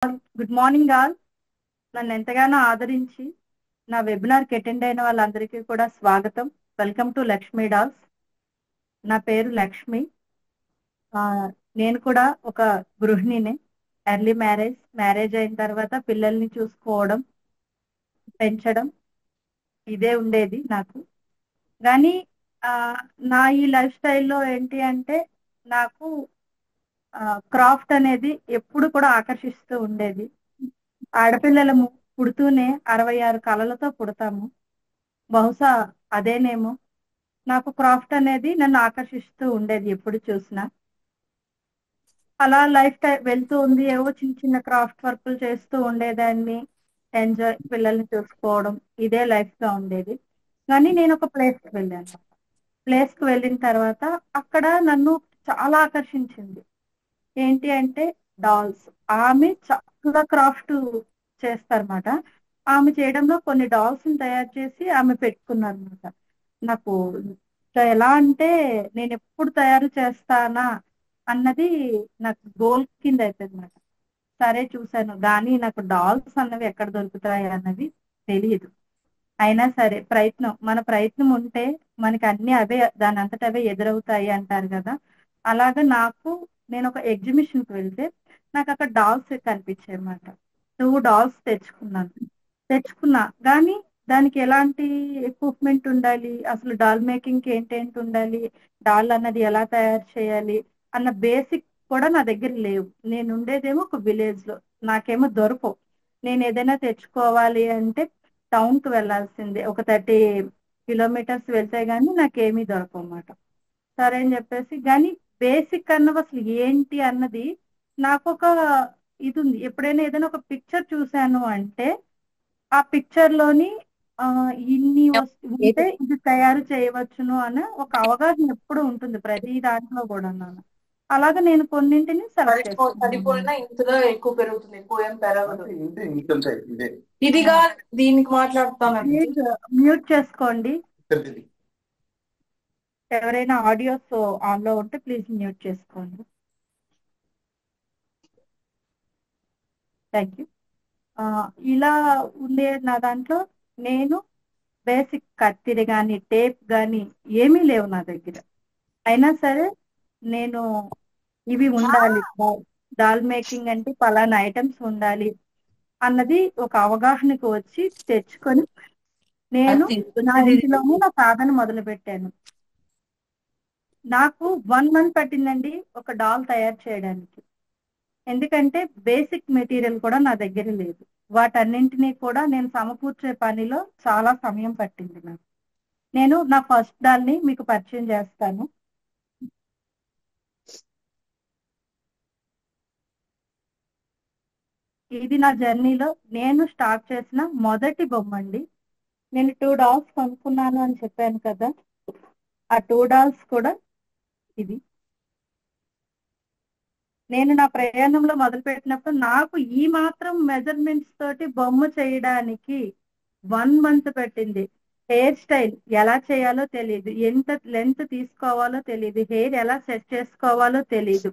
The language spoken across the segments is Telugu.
Good morning all. నన్ను ఎంతగానో ఆదరించి నా వెబినార్కి అటెండ్ అయిన వాళ్ళందరికీ కూడా స్వాగతం. Welcome to Lakshmi dolls. నా పేరు లక్ష్మి. ఆ, నేను కూడా ఒక గృహిణిని. ఎర్లీ మ్యారేజ్ అయిన తర్వాత పిల్లల్ని చూసుకోవడం, పెంచడం ఇదే ఉండేది నాకు. కానీ ఆ, నా ఈ లైఫ్ స్టైల్లో ఏంటి అంటే నాకు క్రాఫ్ట్ అనేది ఎప్పుడు కూడా ఆకర్షిస్తూ ఉండేది. ఆడపిల్లలము పుడుతూనే 66 కళలతో పుడతాము. బహుశా అదేనేమో. నాకు క్రాఫ్ట్ అనేది నన్ను ఆకర్షిస్తూ ఉండేది ఎప్పుడు చూసినా. అలా లైఫ్ టైం వెళ్తూ ఉంది. ఏవో చిన్న చిన్న క్రాఫ్ట్ వర్క్లు చేస్తూ ఉండేదాన్ని. ఎంజాయ్, పిల్లల్ని చూసుకోవడం ఇదే లైఫ్ గా ఉండేది. కానీ నేను ఒక ప్లేస్ కి వెళ్ళిన తర్వాత అక్కడ నన్ను చాలా ఆకర్షించింది. ఏంటి అంటే డాల్స్. ఆమె చక్కగా క్రాఫ్ట్ చేస్తారన్నమాట. ఆమె చేయడంలో కొన్ని డాల్స్ తయారు చేసి ఆమె పెట్టుకున్నారన్నమాట. నాకు ఎలా అంటే నేను ఎప్పుడు తయారు చేస్తానా అన్నది నాకు గోల్ కింద అయిపోయింది అనమాట. సరే చూశాను, కానీ నాకు డాల్స్ అన్నవి ఎక్కడ దొరుకుతాయి అన్నది తెలియదు. అయినా సరే మన ప్రయత్నం ఉంటే మనకి అన్ని అవే దాని అంతట అవే ఎదురవుతాయి అంటారు కదా. అలాగా నేను ఒక ఎగ్జిబిషన్ కి వెళ్తే నాకు అక్కడ డాల్స్ కనిపించాయి అన్నమాట. 2 డాల్స్ తెచ్చుకున్నా కానీ దానికి ఎలాంటి ఎక్విప్మెంట్ ఉండాలి, అసలు డాల్ మేకింగ్ కి ఏంటేంటి ఉండాలి, డాల్ అన్నది ఎలా తయారు చేయాలి అన్న బేసిక్ కూడా నా దగ్గర లేవు. నేను ఉండేదేమో ఒక విలేజ్ లో, నాకేమో దొరకవు. నేను ఏదైనా తెచ్చుకోవాలి అంటే టౌన్ కు వెళ్లాల్సిందే. ఒక 30 కిలోమీటర్స్ వెళ్తే గానీ నాకేమీ దొరకవు అన్నమాట. సరే అని చెప్పేసి, కానీ బేసిక్ అన్నది అసలు ఏంటి అన్నది నాకు ఒక ఇది ఉంది. ఎప్పుడైనా ఏదైనా ఒక పిక్చర్ చూశాను అంటే ఆ పిక్చర్ లోని ఆ ఇన్ని ఉంటే ఇది తయారు చేయవచ్చును అనే ఒక అవగాహన ఎప్పుడు ఉంటుంది ప్రతి దాంట్లో కూడా. అలాగా నేను కొన్నింటిని సెలెక్ట్ చేసుకున్నాను. సరిపోయినా ఇంతలో ఎక్కువ పెరుగుతుంది, ఎక్కువ ఏం పెరగదు. ఇదిగా దీనికి మాట్లాడుతాను. ప్లీజ్ మ్యూట్ చేసుకోండి. ఎవరైనా ఆడియోస్ ఆన్ లో ఉంటే ప్లీజ్ మ్యూట్ చేసుకోండి. Thank you. ఇలా ఉండే నా దాంట్లో నేను బేసిక్ కత్తిరి కానీ టేప్ కానీ ఏమీ లేవు నా దగ్గర. అయినా సరే నేను ఇవి ఉండాలి, డాల్ మేకింగ్ అంటే పలానా ఐటమ్స్ ఉండాలి అన్నది ఒక అవగాహనకు వచ్చి తెచ్చుకొని నేను నా ఇంటిలోనే నా సాధన మొదలు పెట్టాను. నాకు 1 మంత్ పట్టిందండి ఒక డాల్ తయారు చేయడానికి. ఎందుకంటే బేసిక్ మెటీరియల్ కూడా నా దగ్గర లేదు. వాటన్నింటినీ కూడా నేను సమకూర్చే పనిలో చాలా సమయం పట్టింది నాకు. నేను నా ఫస్ట్ డాల్ని మీకు పరిచయం చేస్తాను. ఇది నా జర్నీలో నేను స్టార్ట్ చేసిన మొదటి బొమ్మ అండి. నేను 2 డాల్స్ కొనుక్కున్నాను అని చెప్పాను కదా, ఆ 2 డాల్స్ కూడా ఇది. నేను నా ప్రయాణంలో మొదలు పెట్టినప్పుడు నాకు ఈ మాత్రం మెజర్మెంట్స్ తోటి బొమ్మ చేయడానికి 1 మంత్ పట్టింది. హెయిర్ స్టైల్ ఎలా చేయాలో తెలియదు, ఎంత లెంత్ తీసుకోవాలో తెలియదు, హెయిర్ ఎలా సెట్ చేసుకోవాలో తెలియదు,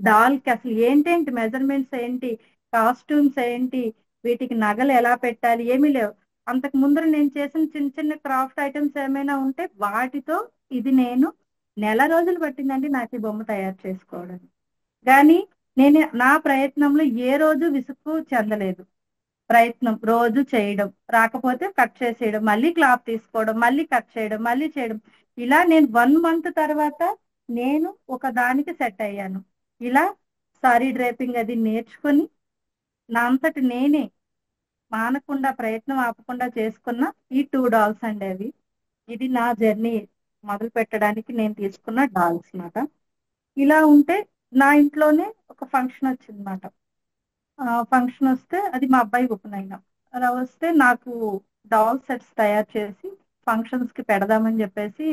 డాల్కి అసలు ఏంటేంటి మెజర్మెంట్స్ ఏంటి, కాస్ట్యూమ్స్ ఏంటి, వీటికి నగలు ఎలా పెట్టాలి ఏమీ లేవు. అంతకు ముందర నేను చేసిన చిన్న చిన్న క్రాఫ్ట్ ఐటమ్స్ ఏమైనా ఉంటే వాటితో ఇది నేను నెల రోజులు పట్టిందండి నాకు ఈ బొమ్మ తయారు చేసుకోవడానికి. కానీ నేను నా ప్రయత్నంలో ఏ రోజు విసుగు చెందలేదు. ప్రయత్నం రోజు చేయడం, రాకపోతే కట్ చేసేయడం, మళ్ళీ క్లాత్ తీసుకోవడం, మళ్ళీ కట్ చేయడం, మళ్ళీ చేయడం. ఇలా నేను 1 మంత్ తర్వాత నేను ఒక దానికి సెట్ అయ్యాను. ఇలా సారీ డ్రేపింగ్ అది నేర్చుకొని నా అంతటి నేనే మానకుండా ప్రయత్నం ఆపకుండా చేసుకున్న ఈ 2 డాల్స్ అండి అవి. ఇది నా జర్నీ మొదలు పెట్టడానికి నేను తీసుకున్న డాల్స్ అన్నమాట. ఇలా ఉంటే నా ఇంట్లోనే ఒక ఫంక్షన్ వచ్చిందన్నమాట. ఫంక్షన్ వస్తే అది మా అబ్బాయి ఉపనయనం. అలా వస్తే నాకు డాల్ సెట్స్ తయారు చేసి ఫంక్షన్స్ కి పెడదామని చెప్పేసి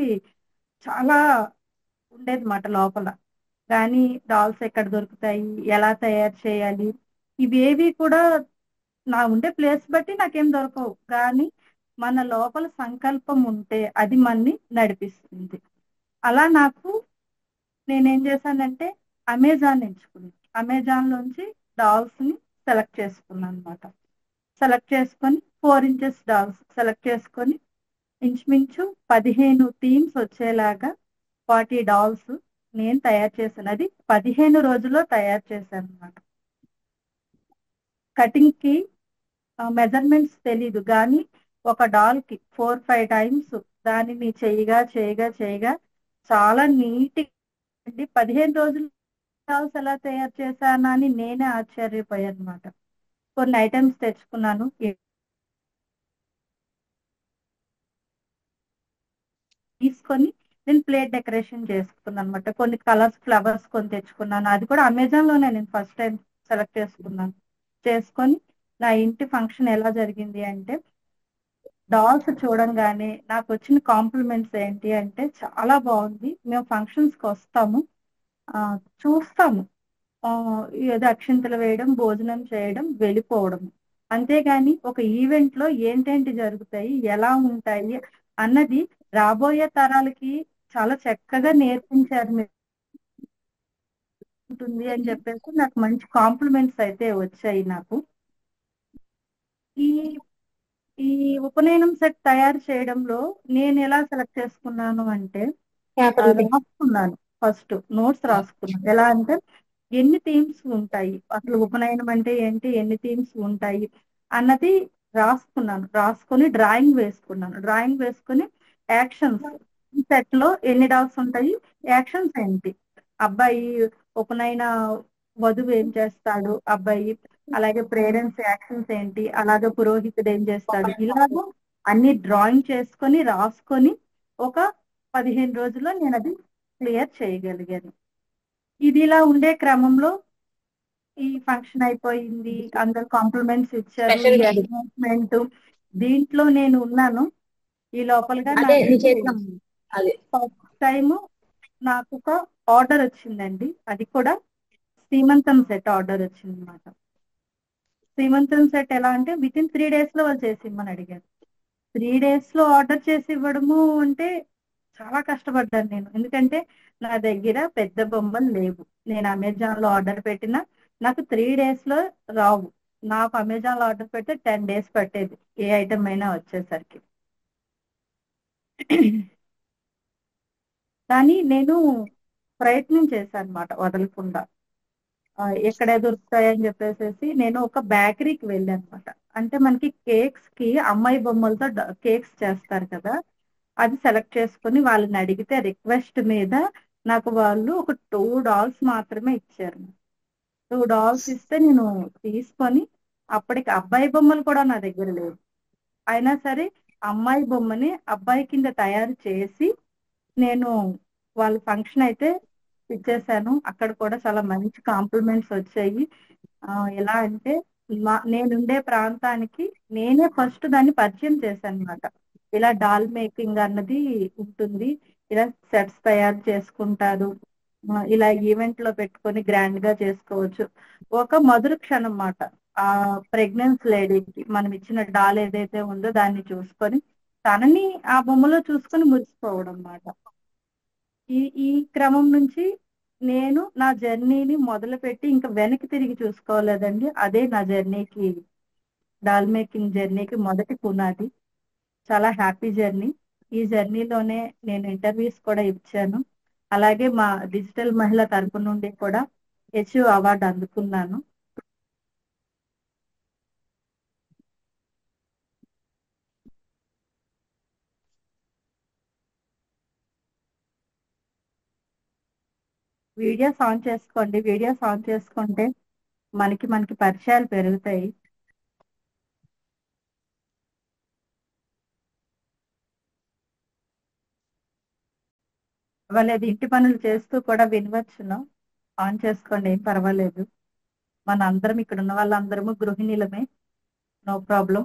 చాలా ఉండేది మాట లోపల. కానీ డాల్స్ ఎక్కడ దొరుకుతాయి, ఎలా తయారు చేయాలి, ఇవేవి కూడా నా ఉండే ప్లేస్ బట్టి నాకేం దొరకవు. కానీ మన లోపల సంకల్పం ఉంటే అది మనని నడిపిస్తుంది. అలా నేనేం చేశానంటే అమెజాన్ ఎంచుకున్నాను. అమెజాన్ లోంచి డాల్స్ ని సెలెక్ట్ చేసుకున్నాను అనమాట. సెలెక్ట్ చేసుకొని 4 ఇంచెస్ డాల్స్ సెలెక్ట్ చేసుకొని ఇంచుమించు 15 థీమ్స్ వచ్చేలాగా 40 డాల్స్ నేను తయారు చేశాను. అది 15 రోజుల్లో తయారు చేశాను అనమాట. కటింగ్ కి మెజర్మెంట్స్ తెలీదు కానీ ఒక డాల్ కి 4-5 టైమ్స్ దానిని చేయగా చేయగా చేయగా చాలా నీట్ 15 రోజులు డాల్స్ ఎలా తయారు చేశానా అని నేనే ఆశ్చర్యపోయాను అనమాట. కొన్ని ఐటమ్స్ తెచ్చుకున్నాను. తీసుకొని నేను ప్లేట్ డెకరేషన్ చేసుకున్నాను అనమాట. కొన్ని కలర్స్ ఫ్లవర్స్ కొని తెచ్చుకున్నాను. అది కూడా అమెజాన్ లోనే నేను ఫస్ట్ టైం సెలెక్ట్ చేసుకున్నాను. చేసుకొని నా ఇంటి ఫంక్షన్ ఎలా జరిగింది అంటే, డాల్స్ చూడంగానే నాకు వచ్చిన కాంప్లిమెంట్స్ ఏంటి అంటే, చాలా బాగుంది, మేము ఫంక్షన్స్ కి వస్తాము, చూస్తాము, ఏదో అక్షింతలు వేయడం, భోజనం చేయడం, వెళ్ళిపోవడం, అంతేగాని ఒక ఈవెంట్ లో ఏంటేంటి జరుగుతాయి, ఎలా ఉంటాయి అన్నది రాబోయే తరాలకి చాలా చక్కగా నేర్పించారు మీరు ఉంటుంది అని చెప్పేసి నాకు మంచి కాంప్లిమెంట్స్ అయితే వచ్చాయి నాకు. ఈ ఈ ఉపనయనం సెట్ తయారు చేయడంలో నేను ఎలా సెలెక్ట్ చేసుకున్నాను అంటే, రాసుకున్నాను. ఫస్ట్ నోట్స్ రాసుకున్నాను. ఎలా అంటే ఎన్ని థీమ్స్ ఉంటాయి, అసలు ఉపనయనం అంటే ఏంటి, ఎన్ని థీమ్స్ ఉంటాయి అన్నది రాసుకున్నాను. రాసుకొని డ్రాయింగ్ వేసుకున్నాను. డ్రాయింగ్ వేసుకొని యాక్షన్స్, సెట్ లో ఎన్ని డాల్స్ ఉంటాయి, యాక్షన్స్ ఏంటి, అబ్బాయి ఉపనయన వధువు ఏం చేస్తాడు, అబ్బాయి అలాగే పేరెంట్స్ యాక్షన్స్ ఏంటి, అలాగే పురోహితుడు ఏం చేస్తాడు, ఇలాగ అన్ని డ్రాయింగ్ చేసుకొని రాసుకొని ఒక 15 రోజుల్లో నేను అది క్లియర్ చేయగలిగాను. ఇది ఇలా ఉండే క్రమంలో ఈ ఫంక్షన్ అయిపోయింది, అందరు కాంప్లిమెంట్స్ ఇచ్చారు, ఈ అడ్వాన్స్మెంట్ దీంట్లో నేను ఉన్నాను. ఈ లోపలగా ఫస్ట్ టైం నాకు ఒక ఆర్డర్ వచ్చిందండి. అది కూడా శ్రీమంతం సెట్ ఆర్డర్ వచ్చింది అనమాట. శ్రీమంతం సెట్ ఎలా అంటే విత్ ఇన్ 3 days లో వాళ్ళు చేసి ఇమ్మని అడిగారు. 3 days లో ఆర్డర్ చేసి ఇవ్వడము అంటే చాలా కష్టపడ్డాను నేను. ఎందుకంటే నా దగ్గర పెద్ద బొమ్మలు లేవు. నేను అమెజాన్ లో ఆర్డర్ పెట్టినా నాకు 3 days లో రావు. నాకు అమెజాన్ లో ఆర్డర్ పెడితే 10 days పట్టేది ఏ ఐటమ్ అయినా వచ్చేసరికి. కానీ నేను ప్రయత్నం చేశాను అనమాట వదలకుండా. ఎక్కడ దొరుకుతాయని చెప్పేసి నేను ఒక బేకరీకి వెళ్ళాను అనమాట. అంటే మనకి కేక్స్ కి అమ్మాయి బొమ్మలతో కేక్స్ చేస్తారు కదా, అది సెలెక్ట్ చేసుకుని వాళ్ళని అడిగితే రిక్వెస్ట్ మీద నాకు వాళ్ళు ఒక 2 డాల్స్ మాత్రమే ఇచ్చారు. 2 డాల్స్ ఇస్తే నేను తీసుకొని, అప్పటికి అబ్బాయి బొమ్మలు కూడా నా దగ్గర లేవు, అయినా సరే అమ్మాయి బొమ్మని అబ్బాయి కింద తయారు చేసి నేను వాళ్ళ ఫంక్షన్ అయితే ఇచ్చేసాను. అక్కడ కూడా చాలా మంచి కాంప్లిమెంట్స్ వచ్చాయి. ఎలా అంటే నేనుండే ప్రాంతానికి నేనే ఫస్ట్ దాన్ని పరిచయం చేశాను అనమాట. ఇలా డాల్ మేకింగ్ అన్నది ఉంటుంది, ఇలా సెట్స్ తయారు చేసుకుంటారు, ఇలా ఈవెంట్ లో పెట్టుకొని గ్రాండ్ గా చేసుకోవచ్చు. ఒక మధుర క్షణం అన్నమాట. ఆ ప్రెగ్నెన్సీ లేడీకి మనం ఇచ్చిన డాల్ ఏదైతే ఉందో దాన్ని చూసుకొని తనని ఆ బొమ్మలో చూసుకొని మురిసిపోవడం అన్నమాట. ఈ క్రమం నుంచి నేను నా జర్నీని మొదలుపెట్టి ఇంకా వెనక్కి తిరిగి చూసుకోలేదండి. అదే నా జర్నీకి, డాల్ మేకింగ్ జర్నీకి మొదటి పునాది. చాలా హ్యాపీ జర్నీ. ఈ జర్నీలోనే నేను ఇంటర్వ్యూస్ కూడా ఇచ్చాను. అలాగే మా డిజిటల్ మహిళ తరపు నుండి కూడా అచీవ్ అవార్డు అందుకున్నాను. వీడియోస్ ఆన్ చేసుకోండి. వీడియోస్ ఆన్ చేసుకుంటే మనకి పరిచయాలు పెరుగుతాయి. పర్వాలేదు, ఇంటి పనులు చేస్తూ కూడా వినవచ్చును. ఆన్ చేసుకోండి, ఏం పర్వాలేదు. మన అందరం ఇక్కడ ఉన్న వాళ్ళందరము గృహిణీలమే, నో ప్రాబ్లం.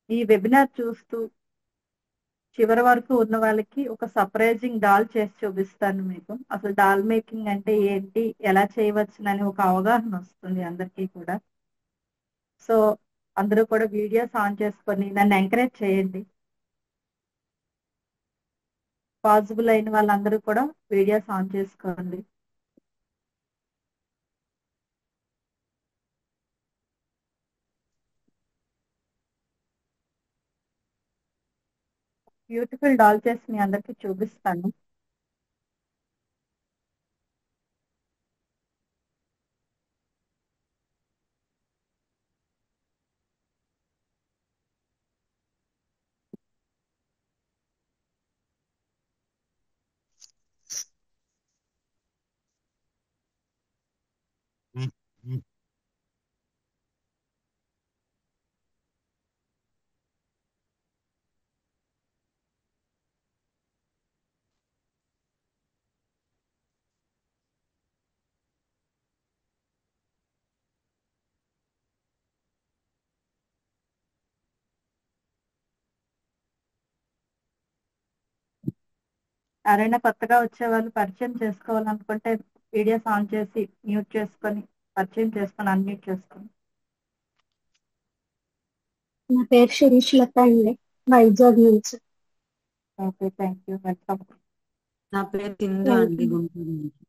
ఈ వెబినార్ చూస్తూ చివరి వరకు ఉన్న వాళ్ళకి ఒక సర్ప్రైజింగ్ డాల్ చేసి చూపిస్తాను మీకు. అసలు డాల్ మేకింగ్ అంటే ఏంటి, ఎలా చేయవచ్చునని ఒక అవగాహన వస్తుంది అందరికీ కూడా. సో అందరూ కూడా వీడియోస్ ఆన్ చేసుకొని నన్ను ఎంకరేజ్ చేయండి. పాసిబుల్ అయిన వాళ్ళందరూ కూడా వీడియోస్ ఆన్ చేసుకోండి. బ్యూటిఫుల్ డాల్ చేసి మీ అందరికి చూపిస్తాను. ఎవరైనా కొత్తగా వచ్చే వాళ్ళు పరిచయం చేసుకోవాలనుకుంటే వీడియోస్ ఆన్ చేసి మ్యూట్ చేసుకొని పరిచయం చేసుకొని అన్మ్యూట్ చేసుకొని. నా పేరు శిరీష్ లత అండి, వైజాగ్ నుంచి. Okay, thank you, welcome. నా పేరు సింధు అండి, గుంటూరు నుంచి.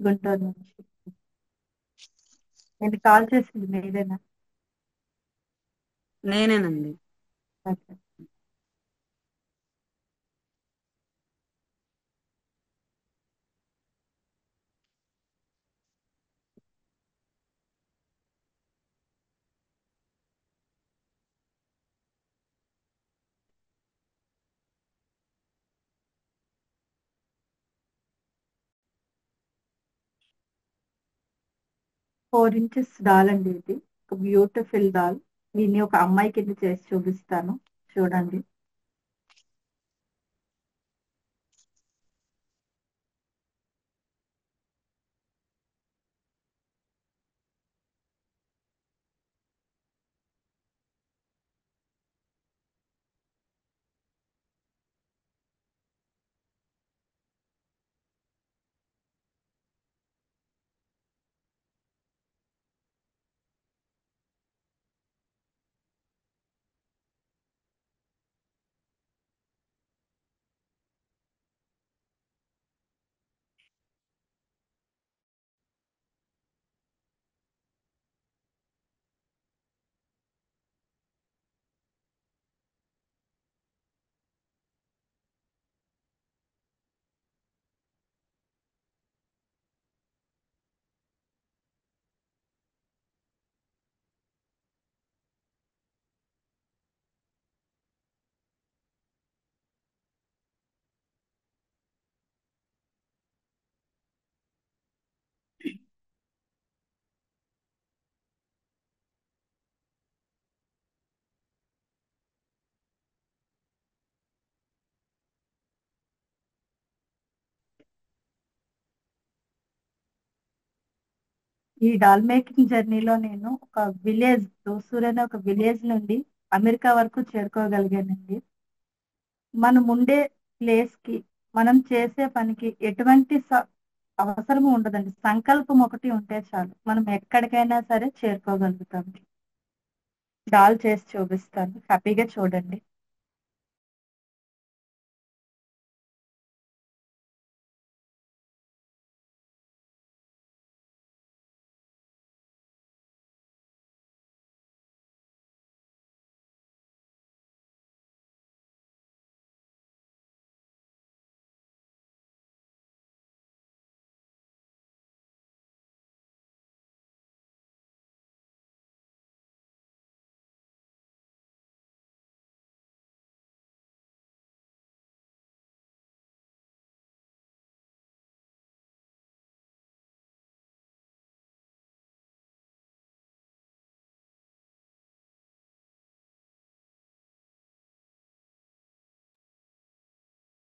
గుంటూరు నుంచి. నేను కాల్ చేసింది మీరేనా? నేనేనండి. ఓకే. ఫోర్ ఇంచెస్ డాల్ అండి ఇది. ఒక బ్యూటిఫుల్ డాల్. దీన్ని ఒక అమ్మాయి కింద చేసి చూపిస్తాను, చూడండి. ఈ డాల్ మేకింగ్ జర్నీలో నేను ఒక విలేజ్, దోసూర్ అనే ఒక విలేజ్ నుండి అమెరికా వరకు చేరుకోగలిగానండి. మనం ఉండే ప్లేస్ కి, మనం చేసే పనికి ఎటువంటి అవసరం ఉండదండి. సంకల్పం ఒకటి ఉంటే చాలు, మనం ఎక్కడికైనా సరే చేరుకోగలుగుతాం. డాల్ చేసి చూపిస్తాను, హ్యాపీగా చూడండి.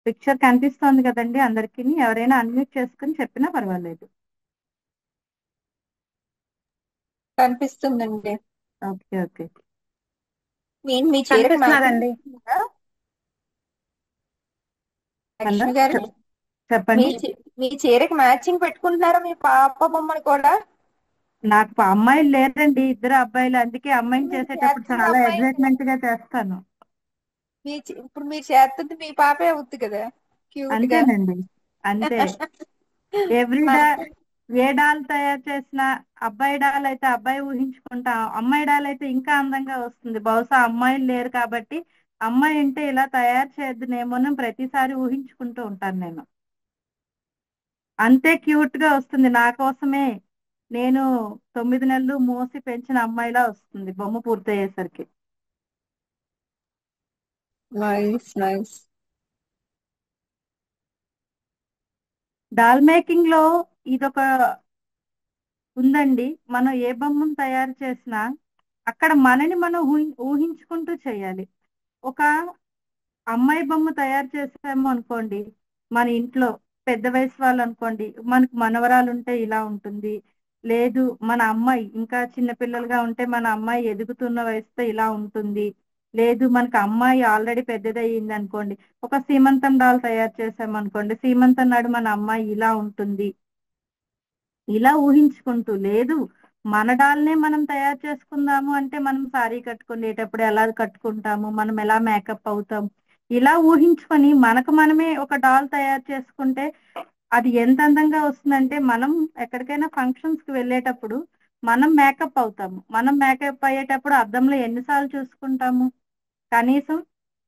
పిక్చర్ కనిపిస్తోంది కదండి అందరికి? ఎవరైనా అన్మ్యూట్ చేసుకుని చెప్పినా పర్వాలేదు. కనిపిస్తుందండి. Okay okay. నేను మీ చీరకు కనిపిస్తున్నదండి. లక్ష్మి గారు, చెప్పండి. మీ చీరకు మ్యాచింగ్ పెట్టుకుంటున్నారా మీ పాప బొమ్మను కూడా? నాకు అమ్మాయిలు లేరండి, ఇద్దరు అబ్బాయిలు. అందుకే అమ్మాయిని మీరు చేసేటప్పుడు చేస్తున్న చాలా అమ్మాయి ఎగ్జైట్మెంట్ గా చేస్తాను. ఇప్పుడు మీరు చేస్తుంది మీ పాపే అవుద్ది కదా. క్యూట్ గా అంతేనండి, అంతే. ఎవ్రీ డా మనకి ఏ డాల్ తయారు చేసినా అబ్బాయి డాల్ అయితే అబ్బాయి ఊహించుకుంటాం, అమ్మాయి డాల్ అయితే ఇంకా అందంగా వస్తుంది. బహుశా అమ్మాయిలు లేరు కాబట్టి అమ్మాయి అంటే ఇలా తయారు చేద్దునేమోనని ప్రతిసారి ఊహించుకుంటూ ఉంటాను నేను. అంతే క్యూట్ గా వస్తుంది నా కోసమే. నేను 9 నెలలు మోసి పెంచిన అమ్మాయిలా వస్తుంది బొమ్మ పూర్తయ్యేసరికి. Nice nice. డాల్ మేకింగ్ లో ఇదొక ఉందండి. మనం ఏ బొమ్మను తయారు చేసినా అక్కడ మనని మనం ఊహించుకుంటూ చేయాలి. ఒక అమ్మాయి బొమ్మ తయారు చేసాము అనుకోండి, మన ఇంట్లో పెద్ద వయసు వాళ్ళు అనుకోండి, మనకు మనవరాలు ఉంటే ఇలా ఉంటుంది. లేదు మన అమ్మాయి ఇంకా చిన్నపిల్లలుగా ఉంటే మన అమ్మాయి ఎదుగుతున్న వయసుతో ఇలా ఉంటుంది. లేదు మనకు అమ్మాయి ఆల్రెడీ పెద్దదయ్యింది అనుకోండి, ఒక సీమంతం డాల్ తయారు చేసాం అనుకోండి, సీమంతం నాడు మన అమ్మాయి ఇలా ఉంటుంది. ఇలా ఊహించుకుంటూ, లేదు మన డాల్నే మనం తయారు చేసుకుందాము అంటే మనం సారీ కట్టుకునేటప్పుడు ఎలా కట్టుకుంటాము, మనం ఎలా మేకప్ అవుతాం, ఇలా ఊహించుకొని మనకు మనమే ఒక డాల్ తయారు చేసుకుంటే అది ఎంత అందంగా వస్తుందంటే, మనం ఎక్కడికైనా ఫంక్షన్స్ కి వెళ్ళేటప్పుడు మనం మేకప్ అవుతాము. మనం మేకప్ అయ్యేటప్పుడు అద్దంలో ఎన్నిసార్లు చూసుకుంటాము? కనీసం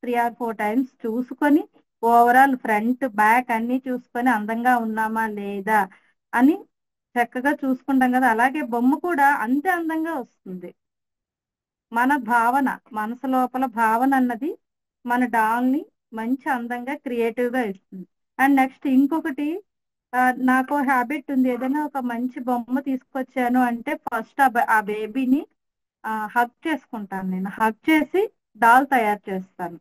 3 or 4 times చూసుకొని, ఓవరాల్ ఫ్రంట్ బ్యాక్ అన్ని చూసుకొని అందంగా ఉన్నామా లేదా అని చక్కగా చూసుకుంటాం కదా. అలాగే బొమ్మ కూడా అంతే అందంగా వస్తుంది. మన భావన, మనసు లోపల భావన అన్నది మన డాల్ని మంచి అందంగా క్రియేటివ్ గా ఇస్తుంది. అండ్ నెక్స్ట్ ఇంకొకటి, నాకు హ్యాబిట్ ఉంది, ఏదైనా ఒక మంచి బొమ్మ తీసుకొచ్చాను అంటే ఫస్ట్ ఆ బేబీని హగ్ చేసుకుంటాను. నేను హగ్ చేసి డాల్ తయారు చేస్తాను.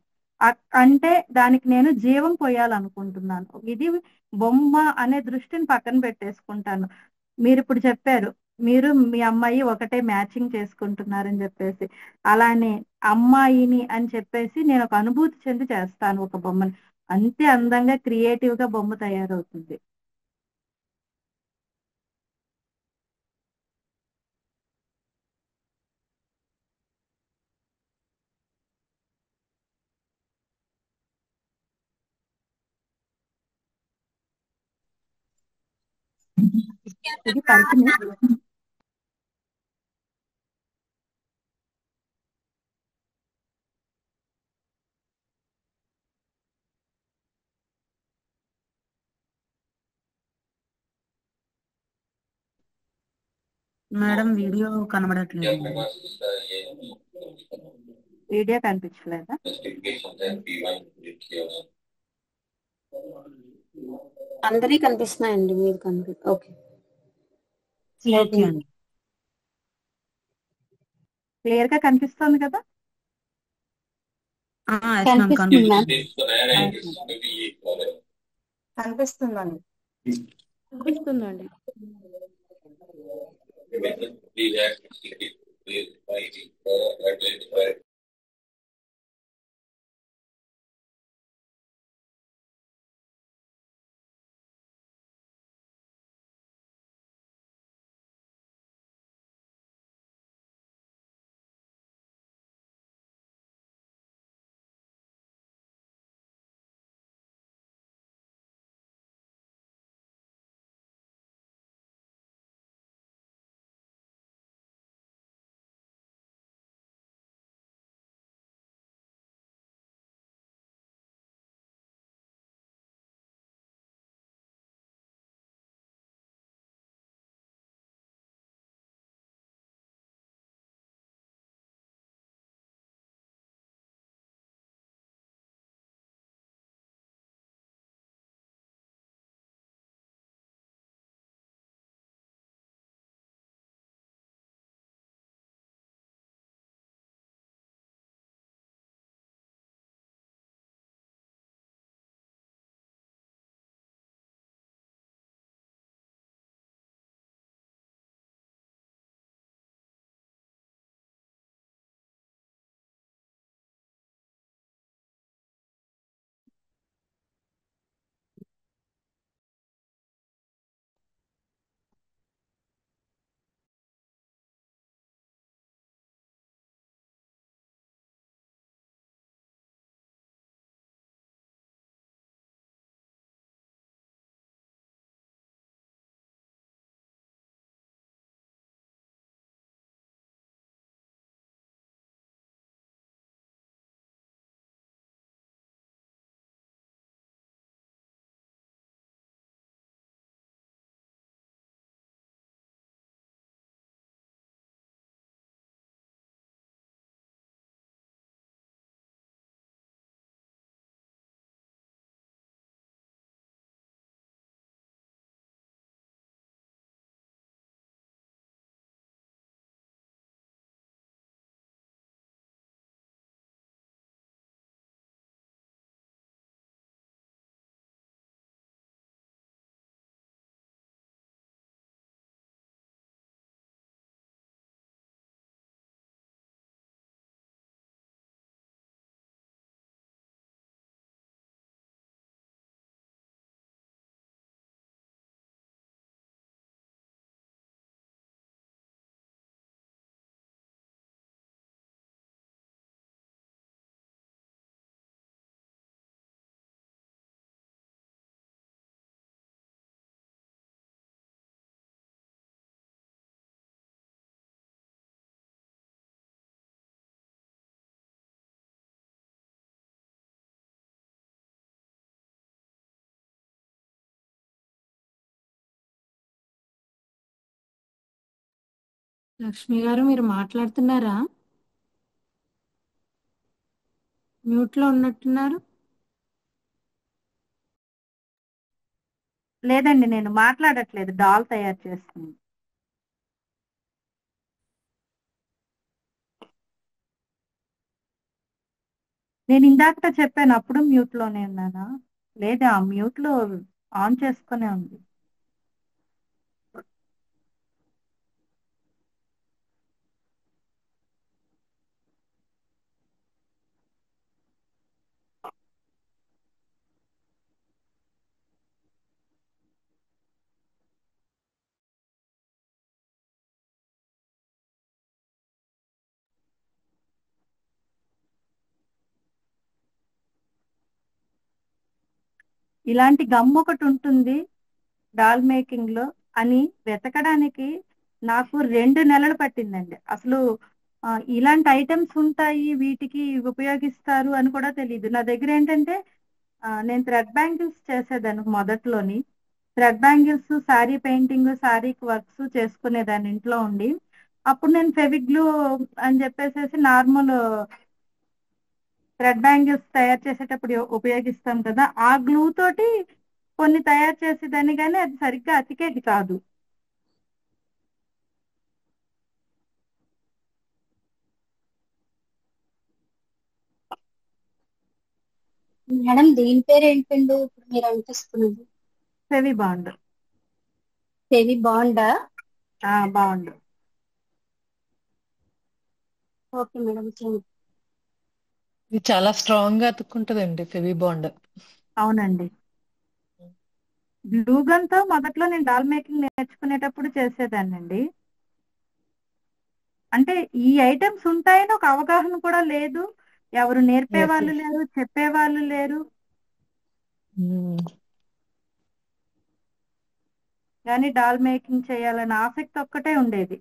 అంటే దానికి నేను జీవం పోయాలనుకుంటున్నాను. ఇది బొమ్మ అనే దృష్టిని పక్కన పెట్టేసుకుంటాను. మీరు ఇప్పుడు చెప్పారు, మీరు మీ అమ్మాయి ఒకటే మ్యాచింగ్ చేసుకుంటున్నారని చెప్పేసి, అలానే అమ్మాయిని అని చెప్పేసి నేను ఒక అనుభూతి చెంది చేస్తాను ఒక బొమ్మని. అంతే అందంగా క్రియేటివ్ గా బొమ్మ తయారవుతుంది. ఇది పరిచయం. మేడం వీడియో కనబడట్లేదు. వీడియో కనిపించలేదా? అందరికీ కనిపిస్తున్నాయండి, మీరు ఓకే. ఓకే అండి. క్లియర్ గా కనిపిస్తుంది కదా? ఎస్ మ్యామ్ కనిపిస్తుంది మ్యామ్. కనిపిస్తుందండి. కనిపిస్తుందండి. లక్ష్మి గారు మీరు మాట్లాడుతున్నారా? మ్యూట్ లో ఉన్నట్టున్నారు. లేదండి, నేను మాట్లాడట్లేదు, డాల్ తయారు చేస్తుంది. నేను ఇందాక చెప్పాను, అప్పుడు మ్యూట్ లోనే ఉన్నానా? లేదా, ఆ మ్యూట్ లో ఆన్ చేసుకునే ఉంది. ఇలాంటి గమ్ ఒకటి ఉంటుంది డాల్ మేకింగ్ లో అని వెతకడానికి నాకు 2 నెలలు పట్టిందండి. అసలు ఇలాంటి ఐటమ్స్ ఉంటాయి, వీటికి ఉపయోగిస్తారు అని కూడా తెలియదు. నా దగ్గర ఏంటంటే నేను థ్రెడ్ బ్యాంగిల్స్ చేసేదాన్ని మొదట్లోని. థ్రెడ్ బ్యాంగిల్స్, శారీ పెయింటింగ్, శారీకి వర్క్స్ చేసుకునేదాన్ని ఇంట్లో ఉండి. అప్పుడు నేను ఫెవిగ్లూ అని చెప్పేసి నార్మల్ థ్రెడ్ బ్యాంగిల్స్ తయారు చేసేటప్పుడు ఉపయోగిస్తాం కదా, ఆ గ్లూ తోటి కొన్ని తయారు చేసేదాన్ని, కానీ అది సరిగ్గా అతికేది కాదు. మేడం దీని పేరు ఏంటండి ఇప్పుడు మీరు అనిపిస్తున్నది? Fevibond. ఫెవి బాండా? బాండ్. ఓకే మేడం, చేయండి. ఇది చాలా స్ట్రాంగ్ గా అతుక్కుంటదండి ఫెవి బాండ్. అవునండి. గ్లూ గన్ తో మొదట్లో నేను డాల్ మేకింగ్ నేర్చుకునేటప్పుడు చేసేదాన్నండి. అంటే ఈ ఐటమ్స్ ఉంటాయని ఒక అవగాహన కూడా లేదు, ఎవరు నేర్పే Yes, వాళ్ళు yes. లేరు, చెప్పేవాళ్ళు లేరు. కానీ డాల్ మేకింగ్ చేయాలన్న ఆసక్తి ఒక్కటే ఉండేది.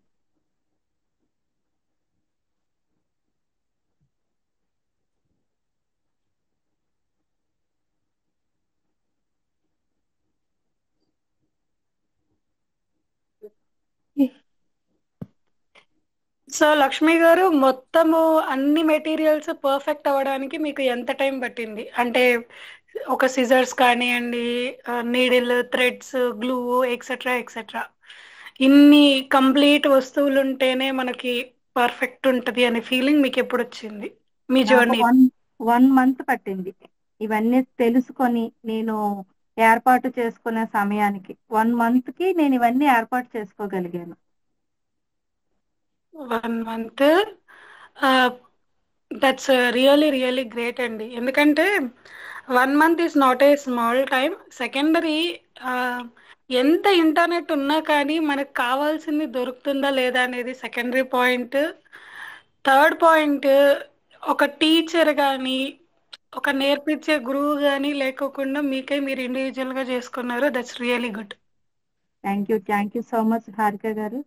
సో లక్ష్మి గారు, మొత్తము అన్ని మెటీరియల్స్ పర్ఫెక్ట్ అవ్వడానికి మీకు ఎంత టైం పట్టింది? అంటే ఒక సిజర్స్ కానివ్వండి, needle, threads, glue, etcetera etcetera, ఇన్ని కంప్లీట్ వస్తువులు ఉంటేనే మనకి పర్ఫెక్ట్ ఉంటది అనే ఫీలింగ్ మీకు ఎప్పుడు వచ్చింది మీ నాకు జర్నీ? 1 మంత్ పట్టింది ఇవన్నీ తెలుసుకొని నేను ఏర్పాటు చేసుకునే సమయానికి. 1 మంత్ కి నేను ఇవన్నీ ఏర్పాటు చేసుకోగలిగాను. 1 month? That's really really great అండి. ఎందుకంటే 1 month is not a small time. Secondary, ఎంత ఇంటర్నెట్ ఉన్నా కానీ మనకు కావాల్సింది దొరుకుతుందా లేదా అనేది సెకండరీ పాయింట్. థర్డ్ పాయింట్, ఒక టీచర్ కానీ, ఒక నేర్పించే గురువు కానీ లేకోకుండా మీకై మీరు ఇండివిజువల్ గా చేసుకున్నారు. That's really good. Thank you so much Harika గారు.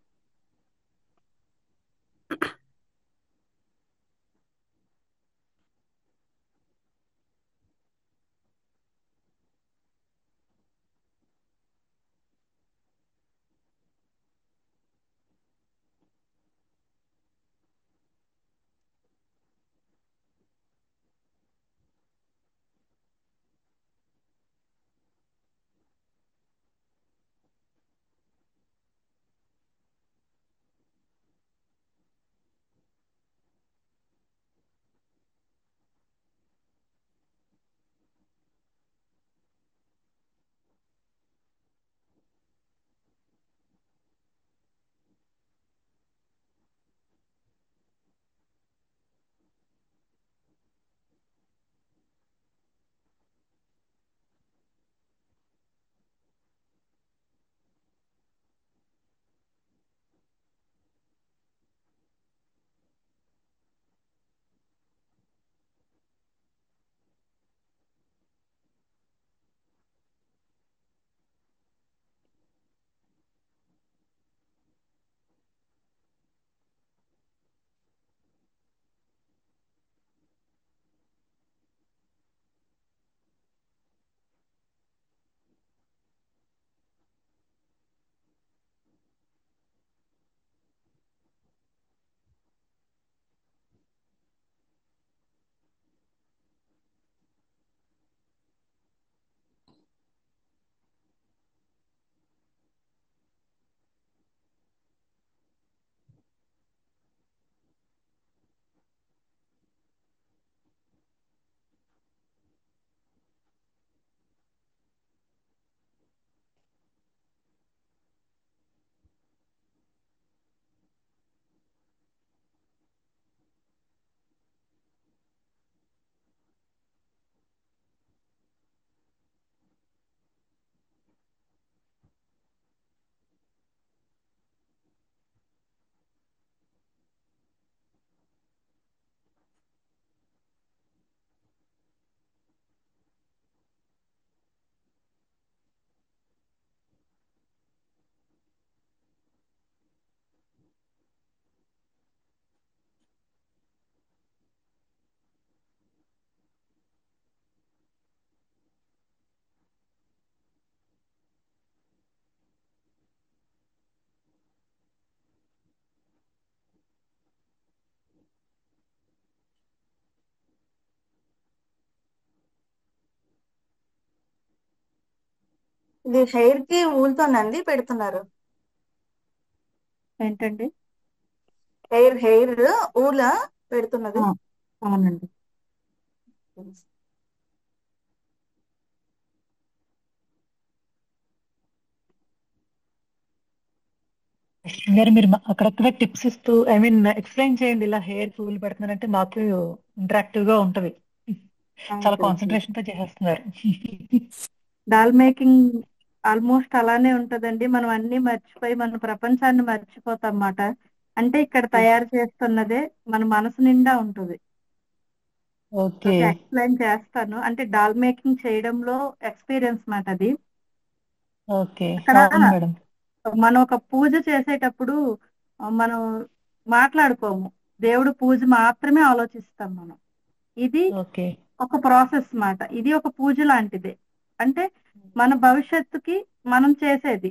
ఇది హెయిర్ కి ఊలుతోనండి పెడుతున్నారు. ఏంటండి? హెయిర్ ఊల పెడుతున్నది. ఆ, అవునండి. లక్ష్మి గారు మీరు అక్కడక్కడ టిప్స్ ఇస్తూ ఎక్స్ప్లెయిన్ చేయండి, ఇలా హెయిర్ పూలు పెడుతున్నారంటే మాకు ఇంటరాక్టివ్ గా ఉంటది. చాలా కాన్సన్ట్రేషన్ తో చేసేస్తున్నారు. డాల్ మేకింగ్ ఆల్మోస్ట్ అలానే ఉంటదండి. మనం అన్ని మర్చిపోయి మన ప్రపంచాన్ని మర్చిపోతాం అన్నమాట. అంటే ఇక్కడ తయారు చేస్తున్నదే మన మనసు నిండా ఉంటుంది. ఓకే. ఎక్స్ప్లెయిన్ చేస్తాను. అంటే డాల్ మేకింగ్ చేయడంలో ఎక్స్పీరియన్స్ మాట అది. ఓకే అక్కడ అవును మేడం. మనం ఒక పూజ చేసేటప్పుడు మనం మాట్లాడుకోము. దేవుడు పూజ మాత్రమే ఆలోచిస్తాం మనం. ఇది ఓకే. ఒక ప్రాసెస్ మాట. ఇది ఒక పూజ లాంటిదే. అంటే మన భవిష్యత్తుకి మనం చేసేది.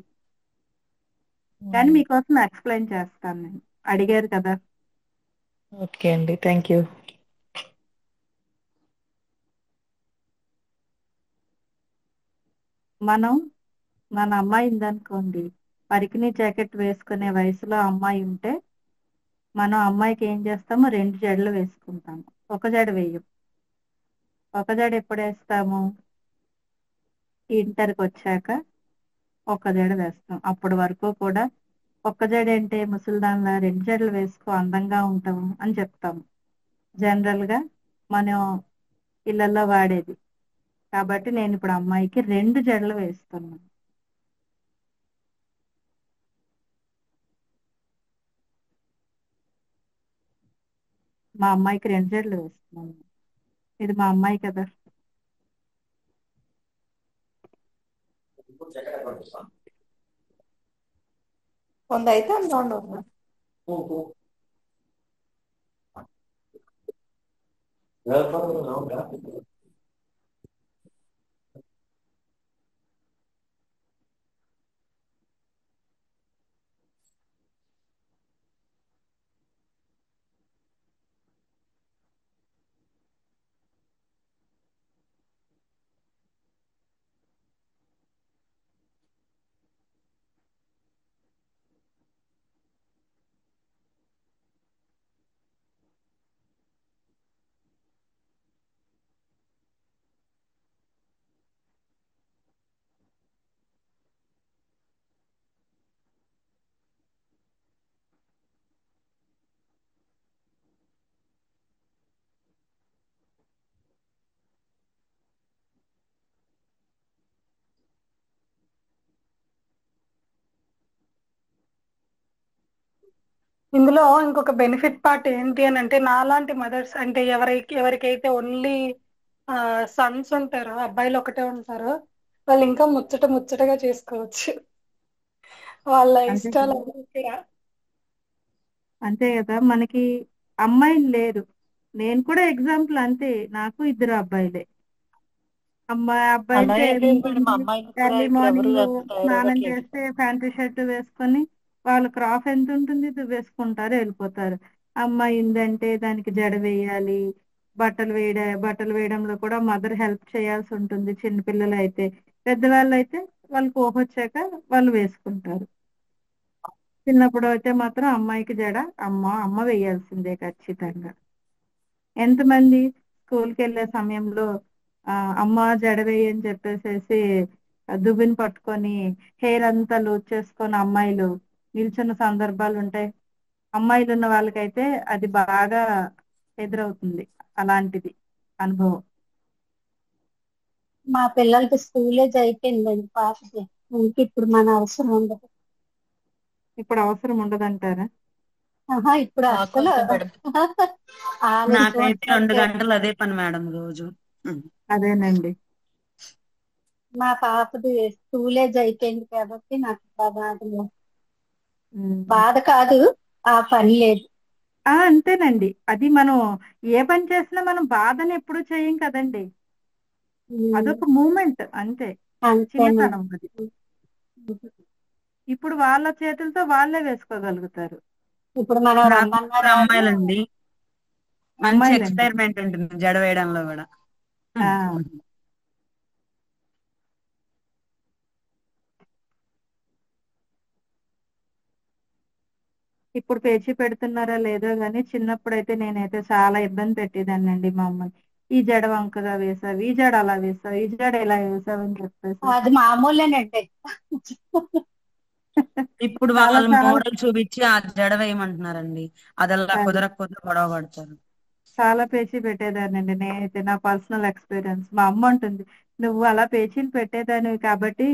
కానీ మీకోసం ఎక్స్ప్లెయిన్ చేస్తాను నేను. అడిగారు కదా. ఓకే అండి, థ్యాంక్ యూ. మనం మన అమ్మాయి ఉందనుకోండి, పరికిణీ జాకెట్ వేసుకునే వయసులో అమ్మాయి ఉంటే మనం అమ్మాయికి ఏం చేస్తాము? 2 జడలు వేసుకుంటాము. ఒక జడ వేయం. ఒక జడ ఎప్పుడు వేస్తాము? ఇంటర్కి వచ్చాక ఒక జడ వేస్తాం. అప్పటి వరకు కూడా ఒక్క జడ ఏంటే ముసలిదానిలా 2 జడలు వేసుకో అందంగా ఉంటాము అని చెప్తాము. జనరల్ గా మనం ఇళ్లలో వాడేది. కాబట్టి నేను ఇప్పుడు అమ్మాయికి 2 జడలు వేస్తున్నాను. మా అమ్మాయికి 2 జడలు వేస్తున్నాను. ఇది మా అమ్మాయి కదా. కొందైతే అందులో ఇందులో ఇంకొక బెనిఫిట్ పార్ట్ ఏంటి అని అంటే, నాలాంటి మదర్స్ అంటే ఎవరికైతే ఓన్లీ సన్స్ ఉంటారో, అబ్బాయిలు ఒకటే ఉంటారో, వాళ్ళు ఇంకా ముచ్చటగా చేసుకోవచ్చు వాళ్ళ అంతే ఇష్టాలు కదా. అన్నీ. అంతే కదా. మనకి అమ్మాయిలు లేరు. నేను కూడా ఎగ్జాంపుల్ అంతే. నాకు 2 అబ్బాయిలే. అలా అబ్బాయిలతో ఏం లేదు మేడం, ఏముంటుంది? అమ్మాయిలు కూడా ఎర్లీ ఇప్పుడు ఎవరు మార్నింగ్ అంత స్నానం తయారవ్వట్లేదు. చేస్తే ప్యాంటు షర్ట్ వేసుకొని వాళ్ళు క్రాఫ్ ఎంత ఉంటుంది వేసుకుంటారు, వెళ్ళిపోతారు. అమ్మాయి ఉందంటే దానికి జడ వేయాలి, బట్టలు వేయడంలో కూడా మదర్ హెల్ప్ చేయాల్సి ఉంటుంది. చిన్నపిల్లలు అయితే, పెద్దవాళ్ళు అయితే వాళ్ళకి ఊహొచ్చాక వాళ్ళు వేసుకుంటారు. చిన్నప్పుడు అయితే మాత్రం అమ్మాయికి జడ అమ్మ వేయాల్సిందే ఖచ్చితంగా. ఎంతమంది స్కూల్కి వెళ్ళే సమయంలో అమ్మ జడ వేయని చెప్పేసేసి దువ్విని పట్టుకొని హెయిర్ అంతా లూజ్ చేసుకొని అమ్మాయిలు నిల్చున్న సందర్భాలు ఉంటాయి. అమ్మాయిలు ఉన్న వాళ్ళకైతే అది బాగా ఎదురవుతుంది అలాంటిది అనుభవం. మా పిల్లలకి స్కూల్ ఏజ్ అయిపోయిందండి పాపకి. ఇంక ఇప్పుడు మన అవసరం ఉండదు. ఇప్పుడు అవసరం ఉండదంటారా? ఇప్పుడు మాకు అసలు అంతే మేడం. ఆలోచన నాకైతే 2 గంటలు అదే పని మేడం రోజు. అదేనండి. మా పాపది స్కూల్ ఏజ్ అయిపోయింది కాబట్టి నాకు బాధ కాదు, ఆ పని లేదు. అంతేనండి. అది మనం ఏ పని చేసినా మనం బాధని ఎప్పుడు చేయం కదండి. అదొక మూమెంట్ అంతే, అంతేనండి. చిన్నతనం అది. ఇప్పుడు వాళ్ళ చేతులతో వాళ్ళే వేసుకోగలుగుతారు. ఇప్పుడు మనం నాకు రమ్మన్నారు అమ్మాయిలండి. మంచి అమ్మాయిలండి. ఎక్స్పెరిమెంట్ ఉంటుంది జడ వేయడంలో కూడా. ఆ, ఇప్పుడు పేచీ పెడుతున్నారా లేదో కానీ చిన్నప్పుడు అయితే నేనైతే చాలా ఇబ్బంది పెట్టేదాన్నండి మా అమ్మని. ఈ జడ వంకగా వేసావు, ఈ జడ అలా వేసావు, ఈ జడ ఇలా వేసావు అని చెప్పేసి అది మామూలేనండి. ఇప్పుడు చాలా వాళ్ళ చాలా మోడల్ చూపించి ఆ జడ వేయమంటున్నారండి. అది అలా అది కుదరకపోతే గొడవ పడతారు. చాలా పేచీ పెట్టేదానండి నేనైతే. నా పర్సనల్ ఎక్స్పీరియన్స్. మా అమ్మ అంటుంది, నువ్వు అలా పేచీలు పెట్టేదానివి కాబట్టి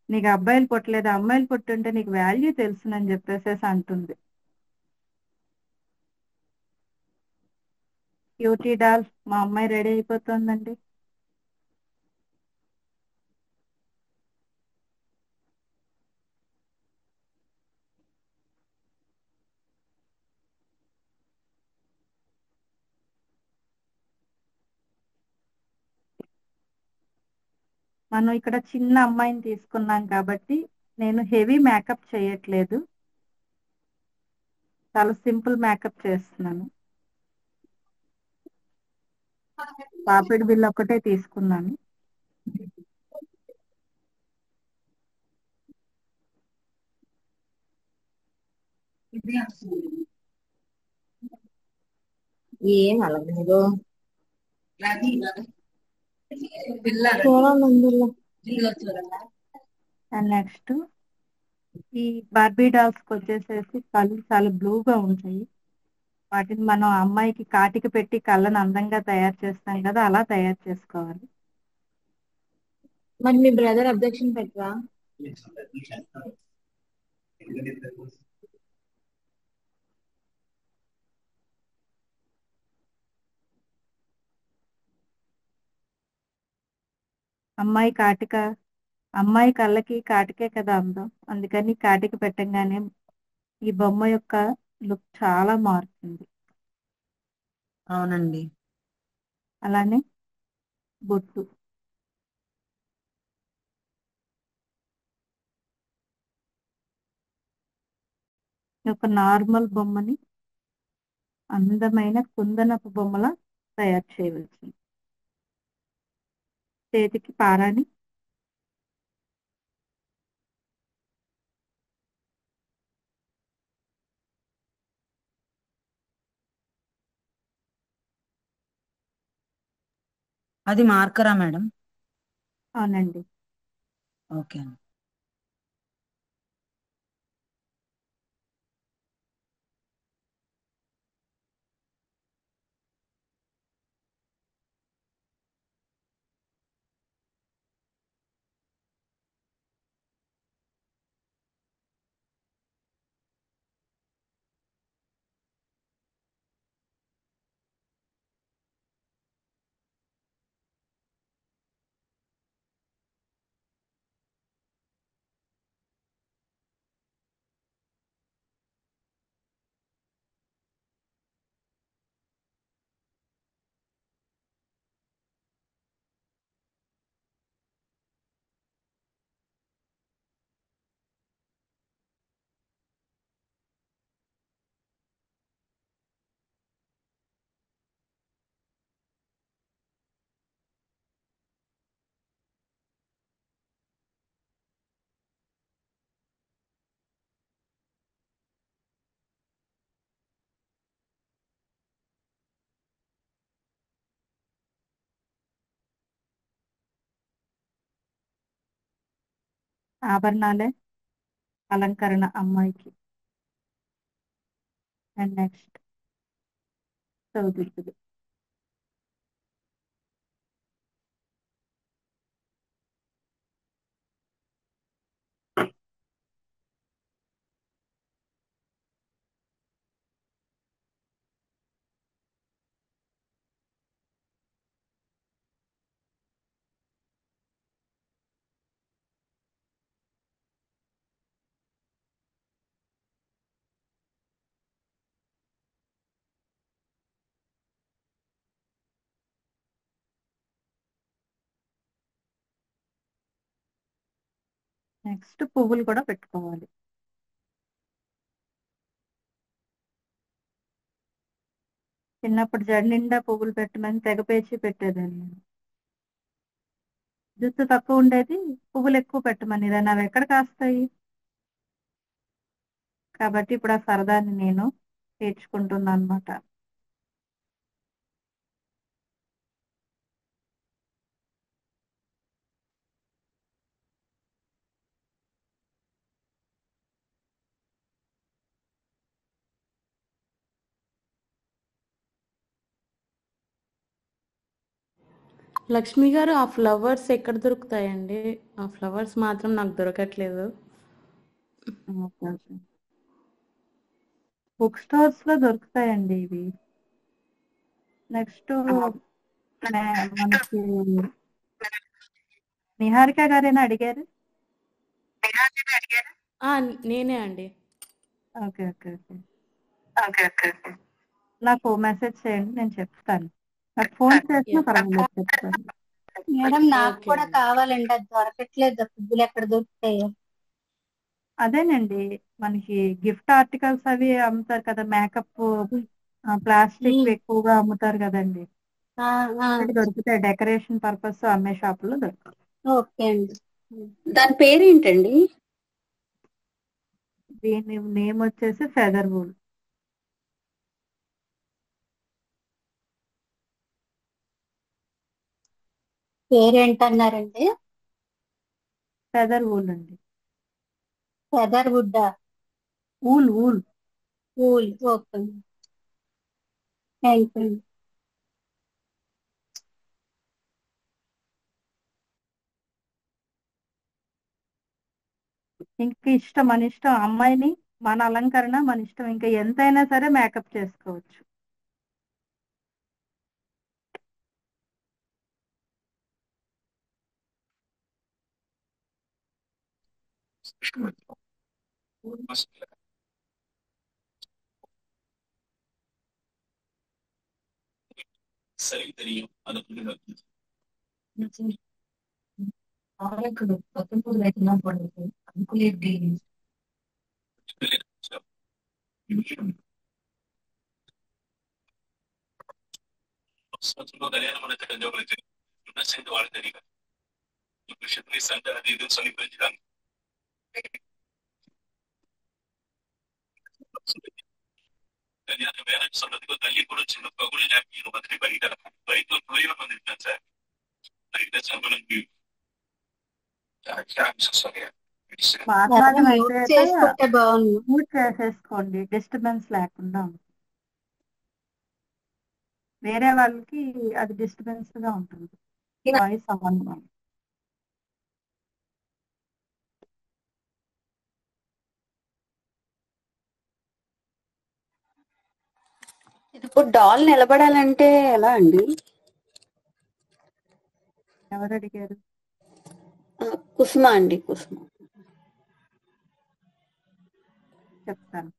నీకు అబ్బాయిలు పుట్టలేదు, అమ్మాయిలు పుట్టుంటే నీకు వాల్యూ తెలుసునని చెప్పేసేసి అంటుంది. క్యూటీ డాల్, మా అమ్మాయి రెడీ అయిపోతుందండి. మనం ఇక్కడ చిన్న అమ్మాయిని తీసుకున్నాం కాబట్టి నేను హెవీ మేకప్ చేయట్లేదు, చాలా సింపుల్ మేకప్ చేస్తున్నాను. పాపిడి బిల్ ఒకటే తీసుకున్నాను. ఏం అలగలేదు. అండ్ నెక్స్ట్ ఈ బార్బీ డాల్స్ కి వచ్చేసేసి కళ్ళు చాలా బ్లూగా ఉంటాయి. వాటిని మనం అమ్మాయికి కాటికి పెట్టి కళ్ళను అందంగా తయారు చేస్తాం కదా, అలా తయారు చేసుకోవాలి. మరి మీ బ్రదర్ అబ్జెక్షన్ పెట్టరా? అమ్మాయి కాటిక అమ్మాయి కళ్ళకి కాటికే కదా అందం, అందుకని కాటిక పెట్టంగానే ఈ బొమ్మ యొక్క లుక్ చాలా మారుతుంది. అవునండి. అలానే బొట్టు. ఒక నార్మల్ బొమ్మని అందమైన కుందనపు బొమ్మలా తయారు చేయవచ్చు. చేతికి పారాని, అది మార్కరా మేడం? అవునండి. ఓకే అండి. ఆభరణాలే అలంకరణ అమ్మాయికి. And next చౌదిద్దులు. నెక్స్ట్ పువ్వులు కూడా పెట్టుకోవాలి. చిన్నప్పుడు జడ నిండా పువ్వులు పెట్టమని తెగ పేచి పెట్టేదాన్ని నేను. జుట్టు తక్కువ ఉండేది, పువ్వులు ఎక్కువ పెట్టమని. అవి ఎక్కడ కాస్తాయి? కాబట్టి ఇప్పుడు ఆ సరదాని నేను తీర్చుకుంటున్నాను అనమాట. లక్ష్మి గారు, ఆ ఫ్లవర్స్ ఎక్కడ దొరుకుతాయండి? ఆ ఫ్లవర్స్ మాత్రం నాకు దొరకట్లేదు. బుక్ స్టోర్స్ లో దొరుకుతాయండి ఇవి. నెక్స్ట్ మనకి నిహారిక గారేనా అడిగారు? నేనే అండి. Okay okay okay. నాకు మెసేజ్ చేయండి, నేను చెప్తాను. నాకు ఫోన్ చేసినా Yeah. పర్వాలేదు, చెప్తాను. మేడం నాకు ఓకే కూడా అండి. కావాలండి, అది దొరకట్లేదు. పువ్వులు ఎక్కడ దొరుకుతాయో. అదేనండి, మనకి గిఫ్ట్ ఆర్టికల్స్ అవి అమ్ముతారు కదా, మేకప్ ప్లాస్టిక్ ఎక్కువగా అమ్ముతారు కదండి. ఆ, ఆ, అవి దొరుకుతాయి, డెకరేషన్ పర్పస్ అమ్మే షాపుల్లో దొరుకుతాయి. ఓకే అండి. దాని పేరేంటండి? దీని నేమ్ వచ్చేసి ఫెదర్ వూల్. పేరేంటన్నారండి? ఫెదర్ వూల్ అండి. Feather wood. Wool wool. Pool. Okay. Thank you. ఇంకా ఇష్టం, మన ఇష్టం, అమ్మాయిని మన అలంకరణ మన ఇష్టం, ఇంకా ఎంతైనా సరే మేకప్ చేసుకోవచ్చు. మాట్లాడడం మ్యూట్ అయిపోయాక చేసుకుంటే బాగుంది. మ్యూట్ చేసేసుకోండి, డిస్టర్బెన్స్ లేకుండా ఉంటుంది. వేరే వాళ్ళకి అది డిస్టర్బెన్స్ గా ఉంటుంది, వాయిస్ అవ్వను. ఇప్పుడు డాల్ నిలబడాలంటే ఎలా అండి? ఎవరు అడిగారు? కుసుమ అండి, కుసుమ. చెప్తాను.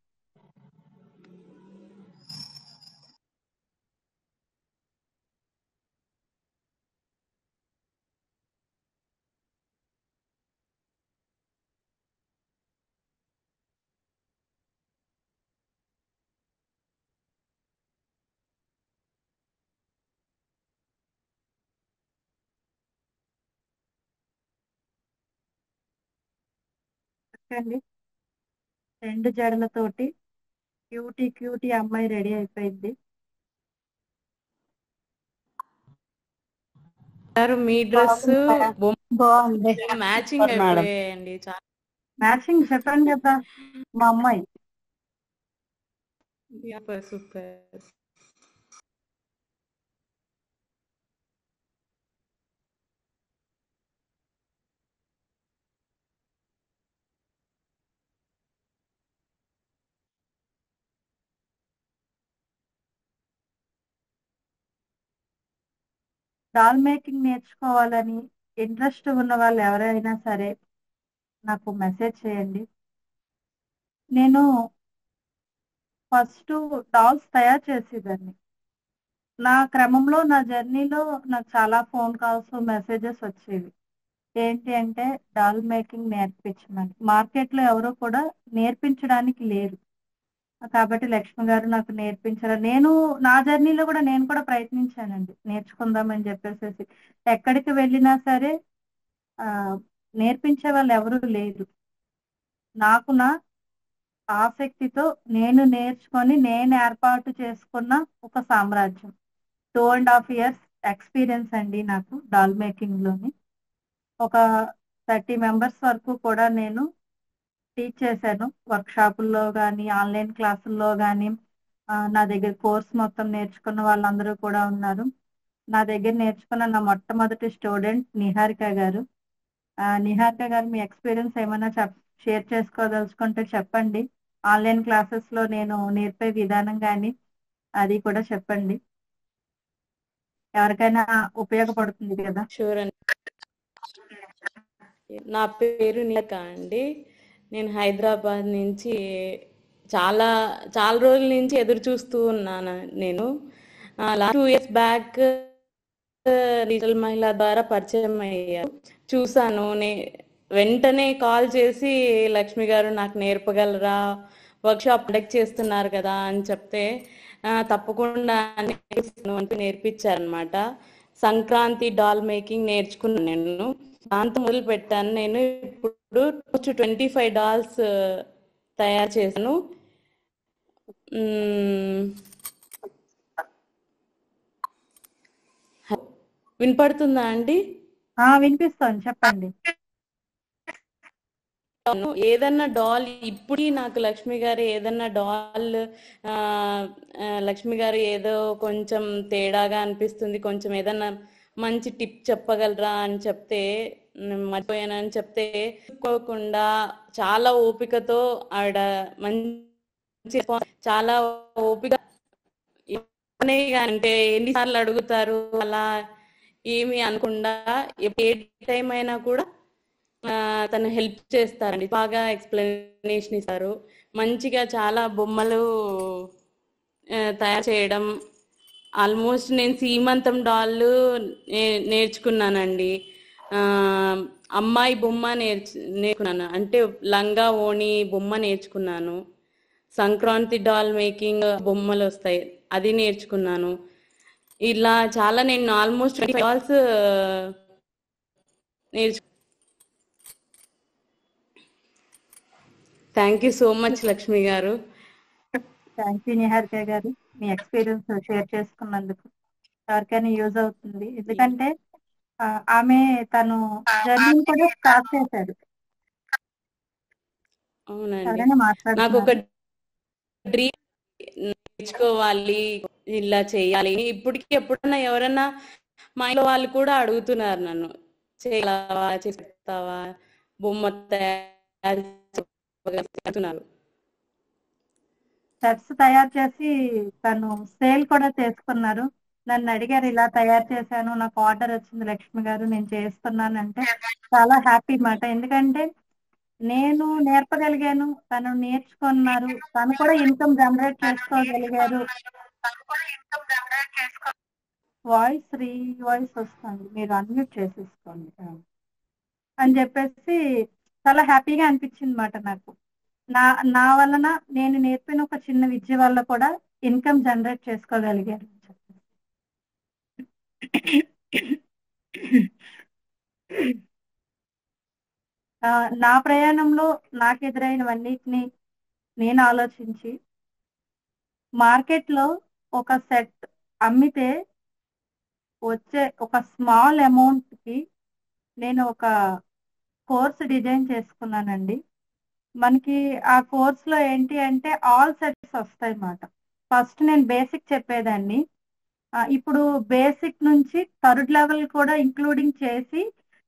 అండి, 2 జడలతోటి క్యూటీ క్యూటీ అమ్మాయి రెడీ అయిపోయింది. గారు, మీ డ్రెస్ బాగుంది. మ్యాచింగ్ అయిపోయాయండి. చాలా మ్యాచింగ్ చెప్పాను కదా, మా అమ్మాయి. Super super. డాల్ మేకింగ్ నేర్చుకోవాలని ఇంట్రెస్ట్ ఉన్న వాళ్ళు ఎవరైనా సరే నాకు మెసేజ్ చేయండి. నేను ఫస్ట్ డాల్స్ తయారు చేసేదాన్ని. నా క్రమంలో, నా జర్నీలో నాకు చాలా ఫోన్ కాల్స్, మెసేజెస్ వచ్చేవి. ఏంటి అంటే, డాల్ మేకింగ్ నేర్పించమని. మార్కెట్లో ఎవరో కూడా నేర్పించడానికి లేరు. కాబట్టి లక్ష్మి గారు నాకు నేర్పించారు. నేను నా జర్నీలో కూడా నేను కూడా ప్రయత్నించానండి, నేర్చుకుందామని చెప్పేసి. ఎక్కడికి వెళ్ళినా సరే నేర్పించే వాళ్ళు ఎవరు లేరు. నాకు నా ఆసక్తితో నేను నేర్చుకొని నేను ఏర్పాటు చేసుకున్న ఒక సామ్రాజ్యం. 2.5 years ఎక్స్పీరియన్స్ అండి నాకు డాల్ మేకింగ్ లోని. ఒక 30 మెంబర్స్ వరకు కూడా నేను టీచ్ చేశాను. వర్క్ షాపుల్లో కానీ, ఆన్లైన్ క్లాసుల్లో కానీ. నా దగ్గర కోర్స్ మొత్తం నేర్చుకున్న వాళ్ళందరూ కూడా ఉన్నారు. నా దగ్గర నేర్చుకున్న నా మొట్టమొదటి స్టూడెంట్ నిహారిక గారు. నిహారిక గారు, మీ ఎక్స్పీరియన్స్ ఏమైనా షేర్ చేసుకోదలుచుకుంటే చెప్పండి. ఆన్లైన్ క్లాసెస్ లో నేను నేర్పే విధానం కానీ అది కూడా చెప్పండి. ఎవరికైనా ఉపయోగపడుతుంది కదా. షూర్ అండి. నా పేరు నీలక అండి. నేను హైదరాబాద్ నుంచి చాలా చాలా రోజుల నుంచి ఎదురు చూస్తూ ఉన్నాను. నేను లాస్ట్ 2 years బ్యాక్ డిజిటల్ మహిళ ద్వారా పరిచయం అయ్యారు. చూసాను. వెంటనే కాల్ చేసి లక్ష్మి గారు నాకు నేర్పగలరా, వర్క్షాప్ కండక్ట్ చేస్తున్నారు కదా అని చెప్తే తప్పకుండా నేర్పించారనమాట. సంక్రాంతి డాల్ మేకింగ్ నేర్చుకున్నాను నేను. దాంతో మొదలు పెట్టాను. నేను ఇప్పుడు 25 డాల్స్ తయారు చేశాను. వినపడుతుందా అండి? వినిపిస్తోంది, చెప్పండి. ఏదన్నా డాల్ ఇప్పుడు నాకు లక్ష్మి గారు ఏదన్నా డాల్ లక్ష్మి గారు ఏదో కొంచెం తేడాగా అనిపిస్తుంది, కొంచెం ఏదన్నా మంచి టిప్ చెప్పగలరా అని చెప్తే, మర్చిపోయానని చెప్తే చూసుకోకుండా చాలా ఓపికతో ఆవిడ మంచి చాలా ఓపిక అంటే ఎన్నిసార్లు అడుగుతారు అలా ఏమి అనకుండా ఏ టైం అయినా కూడా తను హెల్ప్ చేస్తారండి. బాగా ఎక్స్ప్లెనేషన్ ఇస్తారు. మంచిగా చాలా బొమ్మలు తయారు చేయడం. ఆల్మోస్ట్ నేను సీమంతం డాల్ నేర్చుకున్నానండి. అమ్మాయి బొమ్మ నేర్చుకున్నాను, అంటే లంగా ఓణి బొమ్మ నేర్చుకున్నాను. సంక్రాంతి డాల్ మేకింగ్ బొమ్మలు వస్తాయి, అది నేర్చుకున్నాను. ఇలా చాలా నేను ఆల్మోస్ట్ 20 డాల్స్ నేర్చుకున్నాను. Thank you so much Lakshmi గారు. థ్యాంక్ యూ నిహారిక గారు, మీ ఎక్స్పీరియన్స్ షేర్ చేసుకున్నందుకు. ఎవరికైనా యూజ్ అవుతుంది, ఎందుకంటే ఆమె తను జర్నీ కూడా స్టార్ట్ చేశారు. అవునండి, నాకు ఒక డ్రీమ్ నేర్చుకోవాలి, ఇలా చేయాలి. ఇప్పటికి ఎప్పుడన్నా ఎవరన్నా మా ఇంట్లో వాళ్ళు కూడా అడుగుతున్నారు నన్ను, చేయగలవా, చేస్తావా, బొమ్మ తయారు సెట్స్ తయారు చేసి తను సేల్ కూడా చేసుకున్నారు. నన్ను అడిగారు, ఇలా తయారు చేశాను, నాకు ఆర్డర్ వచ్చింది లక్ష్మి గారు, నేను చేస్తున్నాను అంటే చాలా హ్యాపీ మాట. ఎందుకంటే నేను నేర్పగలిగాను, తను నేర్చుకున్నారు, తను కూడా ఇన్కమ్ జనరేట్ చేసుకోగలిగారు. వాయిస్ వస్తుంది, మీరు అన్మ్యూట్ చేసేసుకోండి అని చెప్పేసి చాలా హ్యాపీగా అనిపించింది మాట నాకు. నా వలన నేను నేర్పిన ఒక చిన్న విద్య వల్ల కూడా ఇన్కమ్ జనరేట్ చేసుకోగలిగారు. నా ప్రయాణంలో నాకు ఎదురైనవన్నిటిని నేను ఆలోచించి మార్కెట్లో ఒక సెట్ అమ్మితే వచ్చే ఒక స్మాల్ అమౌంట్కి నేను ఒక కోర్స్ డిజైన్ చేసుకున్నానండి. మనకి ఆ కోర్సులో ఏంటి అంటే ఆల్ సెట్స్ వస్తాయి అన్నమాట. ఫస్ట్ నేను బేసిక్ చెప్పేదాన్ని, ఇప్పుడు బేసిక్ నుంచి థర్డ్ లెవెల్ కూడా ఇంక్లూడింగ్ చేసి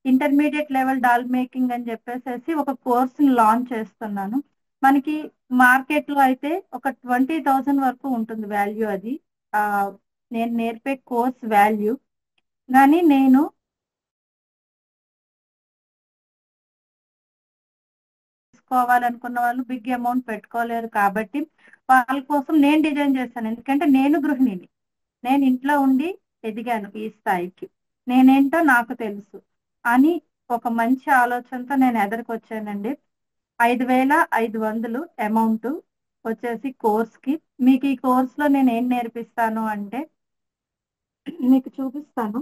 ఇంటర్మీడియట్ లెవెల్ డాల్ మేకింగ్ అని చెప్పేసి ఒక కోర్సుని లాంచ్ చేస్తున్నాను. మనకి మార్కెట్లో అయితే ఒక 20,000 వరకు ఉంటుంది వాల్యూ. అది నేను నేర్పే కోర్స్ వాల్యూ. కానీ నేను తీసుకోవాలనుకున్న వాళ్ళు బిగ్ అమౌంట్ పెట్టుకోలేరు కాబట్టి వాళ్ళ కోసం నేను డిజైన్ చేశాను. ఎందుకంటే నేను గృహిణిని, నేను ఇంట్లో ఉండి ఎదిగాను ఈ స్థాయికి, నేనేంటో నాకు తెలుసు అని ఒక మంచి ఆలోచనతో నేను ఎదురుకు వచ్చానండి. 5,500 అమౌంట్ వచ్చేసి కోర్స్కి. మీకు ఈ కోర్సులో నేను ఏం నేర్పిస్తాను అంటే మీకు చూపిస్తాను.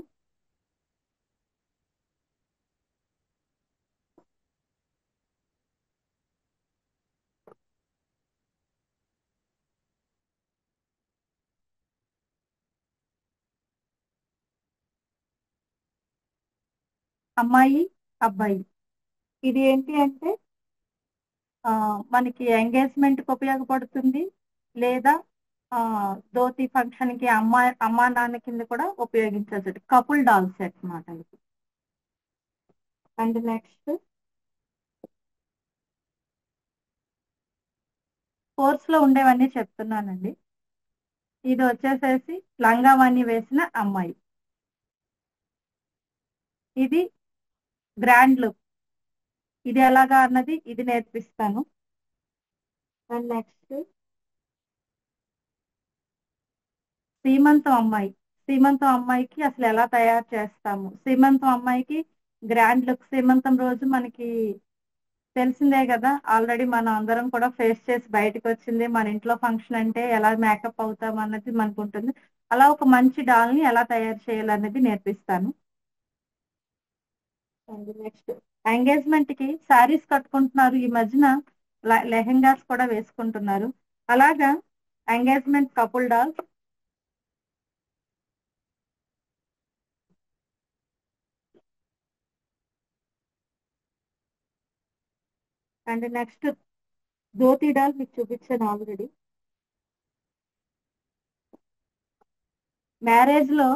అమ్మాయి అబ్బాయి. ఇది ఏంటి అంటే మనకి ఎంగేజ్మెంట్ కి ఉపయోగపడుతుంది, లేదా ధోతి ఫంక్షన్ కి అమ్మా నాన్న కింద కూడా ఉపయోగించవచ్చు. కపుల్ డాల్ సెట్ మాట ఇది. అండ్ నెక్స్ట్ కోర్స్ లో ఉండేవన్నీ చెప్తున్నానండి. ఇది వచ్చేసేసి లంగావాణి వేసిన అమ్మాయి. ఇది గ్రాండ్ లుక్. ఇది ఎలాగా అన్నది ఇది నేర్పిస్తాను. అండ్ నెక్స్ట్ సీమంతం అమ్మాయి. సీమంతం అమ్మాయికి అసలు ఎలా తయారు చేస్తాము? సీమంతం అమ్మాయికి గ్రాండ్ లుక్. సీమంతం రోజు మనకి తెలిసిందే కదా, ఆల్రెడీ మనం అందరం కూడా ఫేస్ చేసి బయటకు వచ్చింది. మన ఇంట్లో ఫంక్షన్ అంటే ఎలా మేకప్ అవుతాం అన్నది మనకు ఉంటుంది. అలా ఒక మంచి డాల్ని ఎలా తయారు చేయాలన్నది నేర్పిస్తాను. అండ్ నెక్స్ట్ ఎంగేజ్మెంట్ కి శారీస్ కట్టుకుంటున్నారు, ఈ మధ్యన లెహెంగాస్ కూడా వేసుకుంటున్నారు. అలాగా engagement couple dolls. And next dhoti doll మీకు చూపించాను ఆల్రెడీ. మ్యారేజ్ లో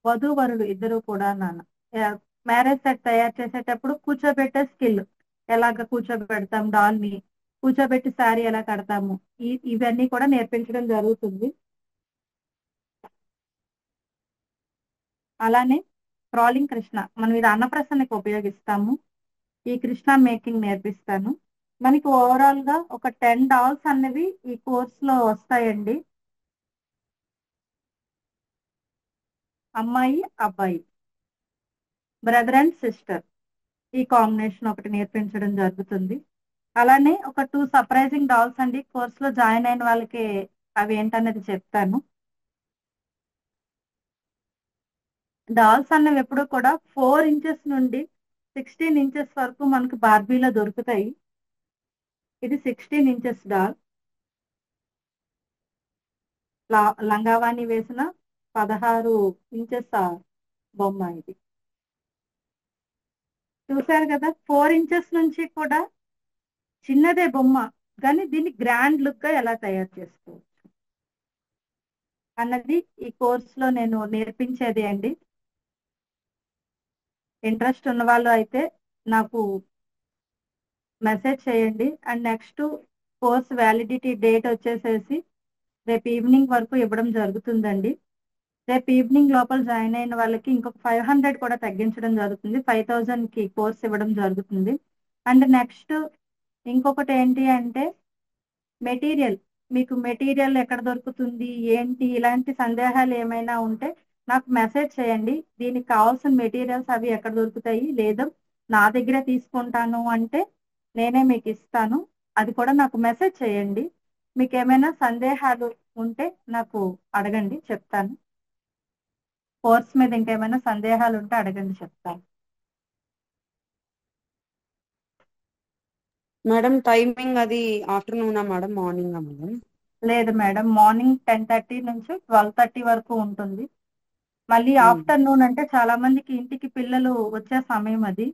వధూవరులు ఇద్దరు కూడా మ్యారేజ్ సెట్ తయారు చేసేటప్పుడు కూర్చోబెట్టే స్కిల్, ఎలాగ కూర్చోబెడతాం డాల్ ని, కూర్చోబెట్టి శారీ ఎలా కడతాము, ఇవన్నీ కూడా నేర్పించడం జరుగుతుంది. అలానే ట్రాలింగ్ కృష్ణ, మనం ఇది అన్నప్రసన్నకి ఉపయోగిస్తాము. ఈ కృష్ణ మేకింగ్ నేర్పిస్తాను. మనకి ఓవరాల్ గా ఒక 10 డాల్స్ అనేవి ఈ కోర్స్ లో వస్తాయండి. అమ్మాయి అబ్బాయి, బ్రదర్ అండ్ సిస్టర్, ఈ కాంబినేషన్ ఒకటి నేర్పించడం జరుగుతుంది. అలానే ఒక 2 సర్ప్రైజింగ్ డాల్స్ అండి కోర్స్ లో జాయిన్ అయిన వాళ్ళకి, అవి ఏంటనేది చెప్తాను. డాల్స్ అన్నవి ఎప్పుడు కూడా 4 ఇంచెస్ నుండి 16 ఇంచెస్ వరకు మనకు బార్బీలో దొరుకుతాయి. ఇది 16 ఇంచెస్ డాల్. లంగావాణి వేసిన 16 ఇంచెస్ బొమ్మ ఇది. చూసారు కదా, 4 ఇంచెస్ నుంచి కూడా చిన్నదే బొమ్మ, కానీ దీన్ని గ్రాండ్ లుక్ గా ఎలా తయారు చేసుకోవచ్చు అన్నది ఈ కోర్స్ లో నేను నేర్పించేది అండి. ఇంట్రెస్ట్ ఉన్న వాళ్ళు అయితే నాకు మెసేజ్ చేయండి. And next course validity date వచ్చేసేసి రేపు ఈవినింగ్ వరకు ఇవ్వడం జరుగుతుందండి. రేపు ఈవినింగ్ లోపల జాయిన్ అయిన వాళ్ళకి ఇంకొక 500 కూడా తగ్గించడం జరుగుతుంది. 5000 కి కోర్స్ ఇవ్వడం జరుగుతుంది. అండ్ నెక్స్ట్ ఇంకొకటి ఏంటి అంటే మెటీరియల్, మీకు మెటీరియల్ ఎక్కడ దొరుకుతుంది ఏంటి, ఇలాంటి సందేహాలు ఏమైనా ఉంటే నాకు మెసేజ్ చేయండి. దీనికి కావాల్సిన మెటీరియల్స్ అవి ఎక్కడ దొరుకుతాయి, లేదా నా దగ్గర తీసుకుంటాను అంటే నేనే మీకు ఇస్తాను, అది కూడా నాకు మెసేజ్ చేయండి. మీకు ఏమైనా సందేహాలు ఉంటే నాకు అడగండి, చెప్తాను. కోర్స్ మీద ఇంకేమైనా సందేహాలు ఉంటే అడగండి, చెప్తాను. మేడం టైమింగ్ అది ఆఫ్టర్నూనా మేడం, మార్నింగా మేడం? లేదు మేడం, మార్నింగ్ 10:30 నుంచి 12:30 వరకు ఉంటుంది. మళ్ళీ ఆఫ్టర్నూన్ అంటే చాలా మందికి ఇంటికి పిల్లలు వచ్చే సమయం అది.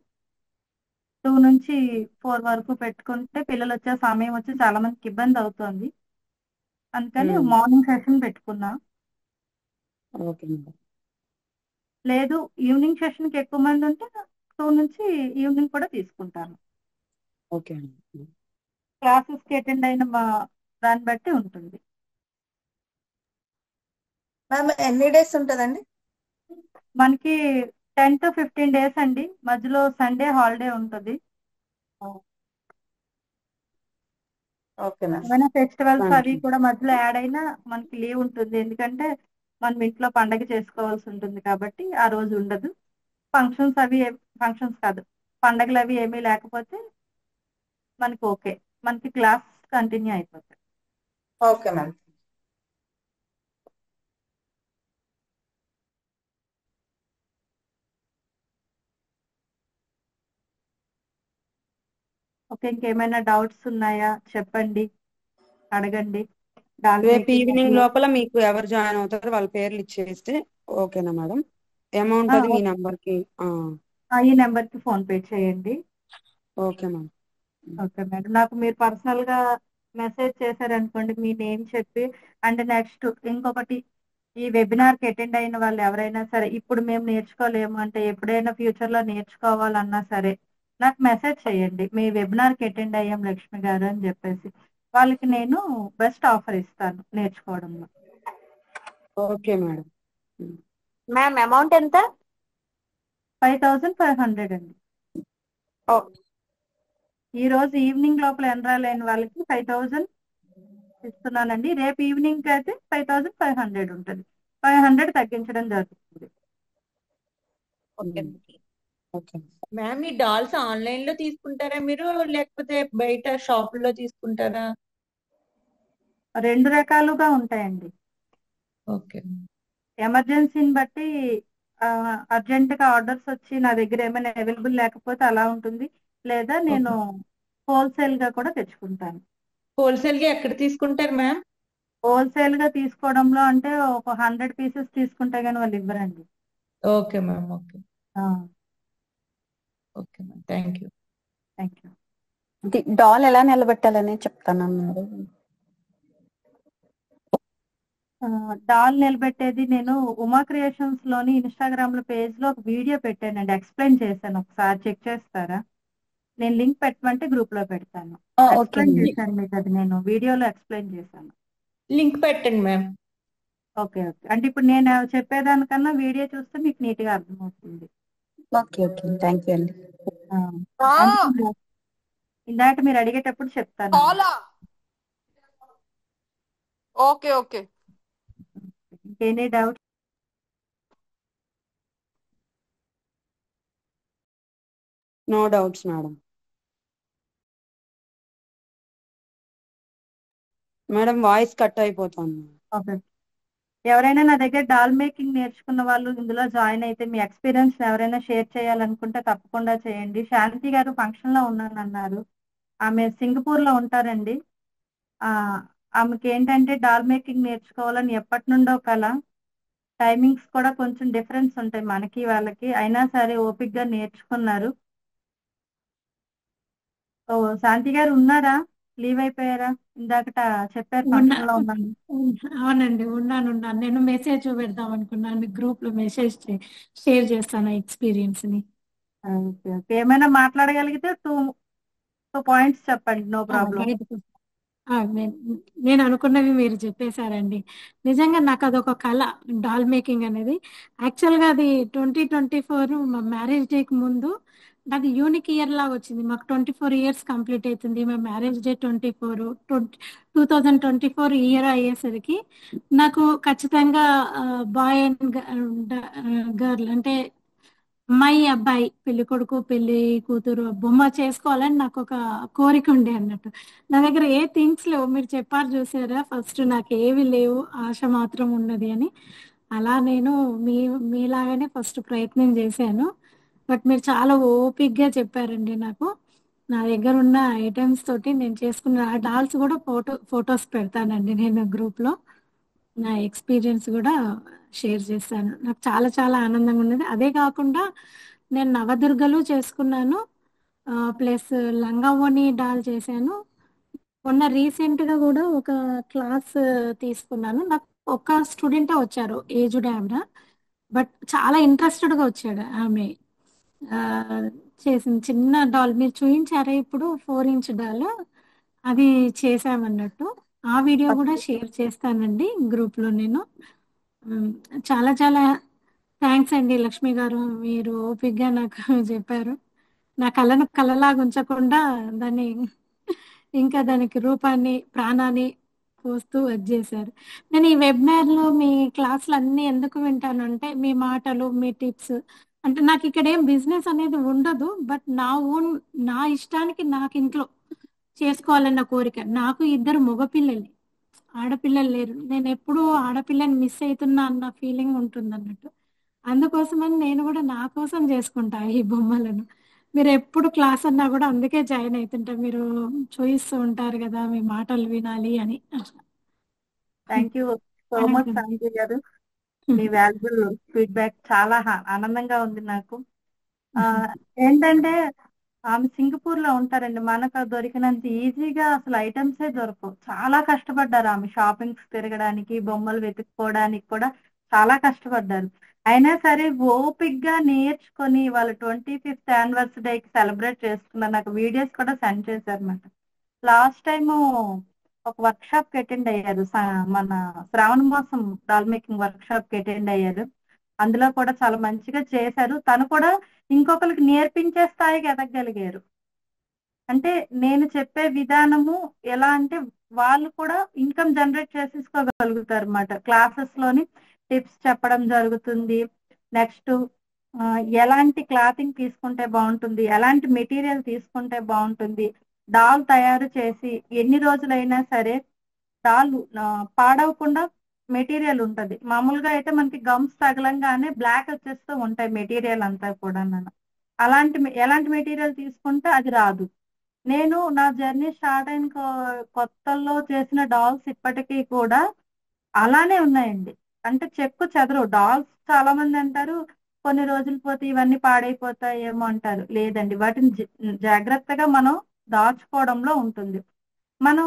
2 నుంచి 4 వరకు పెట్టుకుంటే పిల్లలు వచ్చే సమయం వచ్చి చాలా మందికి ఇబ్బంది అవుతుంది. అందుకని మార్నింగ్ సెషన్ పెట్టుకున్నా. Okay madam. లేదు ఈవినింగ్ సెషన్ కి ఎక్కువ మంది ఉంటే 2 నుంచి ఈవినింగ్ కూడా తీసుకుంటాను. ఓకే అండి. క్లాసెస్ కి అటెండ్ అయిన దాన్ని బట్టి ఉంటుంది. మ్యామ్ ఎన్ని డేస్ ఉంటుందండి? మనకి 10 to 15 డేస్ అండి, మధ్యలో సండే హాలిడే ఉంటుంది. Okay ma'am. ఏమైనా ఫెస్టివల్స్ థ్యాంక్ అవి యూ. కూడా మధ్యలో యాడ్ అయినా మనకి లీవ్ ఉంటుంది. ఎందుకంటే మనం ఇంట్లో పండగ చేసుకోవాల్సి ఉంటుంది కాబట్టి ఆ రోజు ఉండదు. ఫంక్షన్స్ కాదు, పండగలు అవి ఏమీ లేకపోతే మనకి ఓకే, మనకి క్లాస్ కంటిన్యూ అయిపోతాయి. Okay ma'am. ఓకే, ఇంకేమైనా డౌట్స్ ఉన్నాయా చెప్పండి, అడగండి. రేపు ఈవినింగ్ లోపల మీకు ఎవరు జాయిన్ అవుతారో వాళ్ళ పేర్లు ఇచ్చేస్తే ఓకేనా మేడం? అమౌంట్ అది మీ నంబర్ కి ఈ నెంబర్ కి ఫోన్ పే చేయండి. Okay ma'am. Okay madam. నాకు మీరు పర్సనల్ గా మెసేజ్ చేశారనుకోండి మీ నేమ్ చెప్పి, అండ్ నెక్స్ట్ ఇంకొకటి, ఈ వెబినార్ కి అటెండ్ అయిన వాళ్ళు ఎవరైనా సరే ఇప్పుడు మేము నేర్చుకోలేము అంటే ఎప్పుడైనా ఫ్యూచర్ లో నేర్చుకోవాలన్నా సరే నాకు మెసేజ్ చేయండి, మీ వెబినార్ కి అటెండ్ అయ్యాం లక్ష్మి గారు అని చెప్పేసి. వాళ్ళకి నేను బెస్ట్ ఆఫర్ ఇస్తాను నేర్చుకోవడంలో. Okay madam. మ్యామ్ అమౌంట్ ఎంత? 5500 అండి. ఓ, ఈ రోజు ఈవినింగ్ లోపల ఎన్రాల్ అయిన వాళ్ళకి 5000 ఇస్తున్నానండి. రేపు ఈవినింగ్ అయితే 5500 ఉంటుంది. 500 తగ్గించడం జరుగుతుంది. ఓకే. ఓకే. మ్యామ్ ఈ డాల్స్ ఆన్లైన్ లో తీసుకుంటారా మీరు, లేకపోతే బయట షాపుల్లో తీసుకుంటారా? 2 రకాలుగా ఉంటాయండి. ఓకే. ఎమర్జెన్సీని బట్టి అర్జెంట్ గా ఆర్డర్స్ వచ్చి నా దగ్గర ఏమైనా అవైలబుల్ లేకపోతే అలా ఉంటుంది, లేదా నేను హోల్సేల్ గా కూడా తెచ్చుకుంటాను. హోల్సేల్ గా ఎక్కడ తీసుకుంటారు మ్యామ్? హోల్సేల్ గా తీసుకోవడంలో అంటే ఒక 100 పీసెస్ తీసుకుంటే గానీ వాళ్ళు ఇవ్వరండి. Okay ma'am. Okay. Okay ma'am. Thank you. Thank you. Doll ఎలా నిలబెట్టాలని చెప్తానన్నారు. డాల్ నిలబెట్టేది నేను ఉమా క్రియేషన్స్ లోని ఇన్స్టాగ్రామ్ లో పేజ్ లో ఒక వీడియో పెట్టానండి, ఎక్స్ప్లెయిన్ చేశాను. ఒకసారి చెక్ చేస్తారా? నేను లింక్ పెట్టమంటే గ్రూప్ లో పెడతాను. ఓకే ఎక్స్ప్లెయిన్ అండి. చేశాను మీకు, అది నేను వీడియోలో ఎక్స్ప్లెయిన్ చేశాను. లింక్ పెట్టండి మ్యామ్. Okay okay. అంటే ఇప్పుడు నేను చెప్పేదానికన్నా వీడియో చూస్తే మీకు నీట్ గా అర్థమవుతుంది. ఓకే ఓకే థ్యాంక్ యూ అండి. అందుకే ఇందాక మీరు అడిగేటప్పుడు చెప్తాను. కాలా? Okay okay. Any doubt? No doubts madam. Madam voice cut అయిపోతుంది. ఓకే. ఎవరైనా నా దగ్గర డాల్ మేకింగ్ నేర్చుకున్న వాళ్ళు ఇందులో జాయిన్ అయితే మీ ఎక్స్పీరియన్స్ ఎవరైనా షేర్ చేయాలనుకుంటే తప్పకుండా చేయండి. శాంతి గారు ఫంక్షన్ లో ఉన్నానన్నారు. ఆమె సింగపూర్ లో ఉంటారండి. ఆమెకి ఏంటంటే డాల్ మేకింగ్ నేర్చుకోవాలని ఎప్పటి నుండో కల. టైమింగ్స్ కూడా కొంచెం డిఫరెన్స్ ఉంటాయి మనకి వాళ్ళకి, అయినా సరే ఓపిక్ గా నేర్చుకున్నారు. ఓ శాంతి గారు ఉన్నారా? లీవ్ అయిపోయారా? ఇందాకట చెప్పారు ఫంక్షన్ లో ఉన్నాను. అవునండి, ఉన్నాను. నేను మెసేజ్ పెడదాం అనుకున్నాను, గ్రూప్ లో మెసేజ్ షేర్ చేస్తాను ఎక్స్పీరియన్స్ ని. Okay okay. ఏమైనా మాట్లాడగలిగితే టూ పాయింట్స్ చెప్పండి, నో ప్రాబ్లం. నేను అనుకున్నవి మీరు చెప్పేశారండి. నిజంగా నాకు అదొక కళ, డాల్ మేకింగ్ అనేది. యాక్చువల్గా అది 2024 మా మ్యారేజ్ డేకి ముందు అది యూనిక్ ఇయర్ లాగా వచ్చింది. మాకు 24 ఇయర్స్ కంప్లీట్ అవుతుంది. మా మ్యారేజ్ డే 2024 ఇయర్ అయ్యేసరికి నాకు ఖచ్చితంగా బాయ్ అండ్ గర్ల్ అంటే అమ్మాయి అబ్బాయి, పెళ్లి కొడుకు పెళ్లి కూతురు బొమ్మ చేసుకోవాలని నాకు ఒక కోరిక ఉండే అన్నట్టు. నా దగ్గర ఏ థింగ్స్ లేవు, మీరు చెప్పారు చూసారా ఫస్ట్, నాకు ఏవి లేవు, ఆశ మాత్రం ఉన్నది అని. అలా నేను మీలాగానే ఫస్ట్ ప్రయత్నం చేశాను. బట్ మీరు చాలా ఓపిక్గా చెప్పారండి నాకు. నా దగ్గర ఉన్న ఐటమ్స్ తోటి నేను చేసుకున్న ఆ డాల్స్ కూడా ఫొటోస్ పెడతానండి నేను గ్రూప్ లో. నా ఎక్స్పీరియన్స్ కూడా షేర్ చేస్తాను. నాకు చాలా చాలా ఆనందంగా ఉన్నది. అదే కాకుండా నేను నవదుర్గలు చేసుకున్నాను, ప్లస్ లంగా ఓణి డాల్ చేశాను. మొన్న రీసెంట్ గా కూడా ఒక క్లాస్ తీసుకున్నాను. నాకు ఒక స్టూడెంటే వచ్చారు, ఏజ్డ్ ఆవిడ, బట్ చాలా ఇంట్రెస్టెడ్ గా వచ్చాడు. ఆమె ఆ, చేసిన చిన్న డాల్ మీరు చూపించారా ఇప్పుడు, 4 ఇంచ్ డాల్, అది చేసామన్నట్టు. ఆ వీడియో కూడా షేర్ చేస్తానండి గ్రూప్ లో నేను. ఉమ్, చాలా చాలా థ్యాంక్స్ అండి లక్ష్మి గారు, మీరు ఓపిక్గా నాకు చెప్పారు. నా కళను కళలాగా ఉంచకుండా దాన్ని ఇంకా దానికి రూపాన్ని ప్రాణాన్ని పోస్తూ అది చేశారు. నేను ఈ వెబినార్ లో మీ క్లాసులు అన్ని ఎందుకు వింటానంటే మీ మాటలు, మీ టిప్స్, అంటే నాకు ఇక్కడ ఏం బిజినెస్ అనేది ఉండదు, బట్ నా ఓన్, నా ఇష్టానికి నాకు ఇంట్లో చేసుకోవాలన్న కోరిక. నాకు 2 మగపిల్లలు, ఆడపిల్లలు లేరు. నేను ఎప్పుడూ ఆడపిల్లని మిస్ అవుతున్నా అన్న ఫీలింగ్ ఉంటుంది అన్నట్టు. అందుకోసమని నేను కూడా నా కోసం చేసుకుంటా ఈ బొమ్మలను. మీరు ఎప్పుడు క్లాస్ అన్నా కూడా అందుకే జాయిన్ అవుతుంటా, మీరు చూపిస్తూ ఉంటారు కదా మీ మాటలు వినాలి అని. థ్యాంక్ యూ సో మచ్ శాంతి గారు. మీ వాల్యుబుల్ ఫీడ్బ్యాక్ చాలా ఆనందంగా ఉంది నాకు. ఆ ఏంటంటే ఆమె సింగపూర్ లో ఉంటారండి. మనకు దొరికినంత ఈజీగా అసలు ఐటమ్సే దొరకవు. చాలా కష్టపడ్డారు ఆమె షాపింగ్స్ తిరగడానికి, బొమ్మలు వెతుక్కోవడానికి కూడా చాలా కష్టపడ్డారు. అయినా సరే ఓపిగ్గా నేర్చుకొని వాళ్ళ 25th యానివర్సరీకి సెలబ్రేట్ చేసుకున్నారు. నాకు వీడియోస్ కూడా సెండ్ చేశారు అన్నమాట. లాస్ట్ టైము ఒక వర్క్ షాప్ కి అటెండ్ అయ్యారు. మన శ్రావణ మాసం డాల్ మేకింగ్ వర్క్ షాప్ కి అటెండ్ అయ్యారు. అందులో కూడా చాలా మంచిగా చేశారు. తను కూడా ఇంకొకరికి నేర్పించే స్థాయికి ఎదగగలిగారు. అంటే నేను చెప్పే విధానము ఎలా అంటే వాళ్ళు కూడా ఇన్కమ్ జనరేట్ చేసేసుకోగలుగుతారు అన్నమాట. క్లాసెస్ లోని టిప్స్ చెప్పడం జరుగుతుంది. నెక్స్ట్ ఎలాంటి క్లాతింగ్ తీసుకుంటే బాగుంటుంది, ఎలాంటి మెటీరియల్ తీసుకుంటే బాగుంటుంది, డాల్ తయారు చేసి ఎన్ని రోజులైనా సరే డాల్ పాడవకుండా మెటీరియల్ ఉంటది. మామూలుగా అయితే మనకి గమ్స్ తగలంగానే బ్లాక్ వచ్చేస్తూ ఉంటాయి మెటీరియల్ అంతా కూడా. ఎలాంటి మెటీరియల్ తీసుకుంటే అది రాదు. నేను నా జర్నీ స్టార్ట్ అయిన కొత్తల్లో చేసిన డాల్స్ ఇప్పటికీ కూడా అలానే ఉన్నాయండి. అంటే చెక్కు చెదరు. డాల్స్ చాలా మంది అంటారు కొన్ని రోజులు పోతే ఇవన్నీ పాడైపోతాయేమో అంటారు. లేదండి, వాటిని జాగ్రత్తగా మనం దాచుకోవడంలో ఉంటుంది. మనం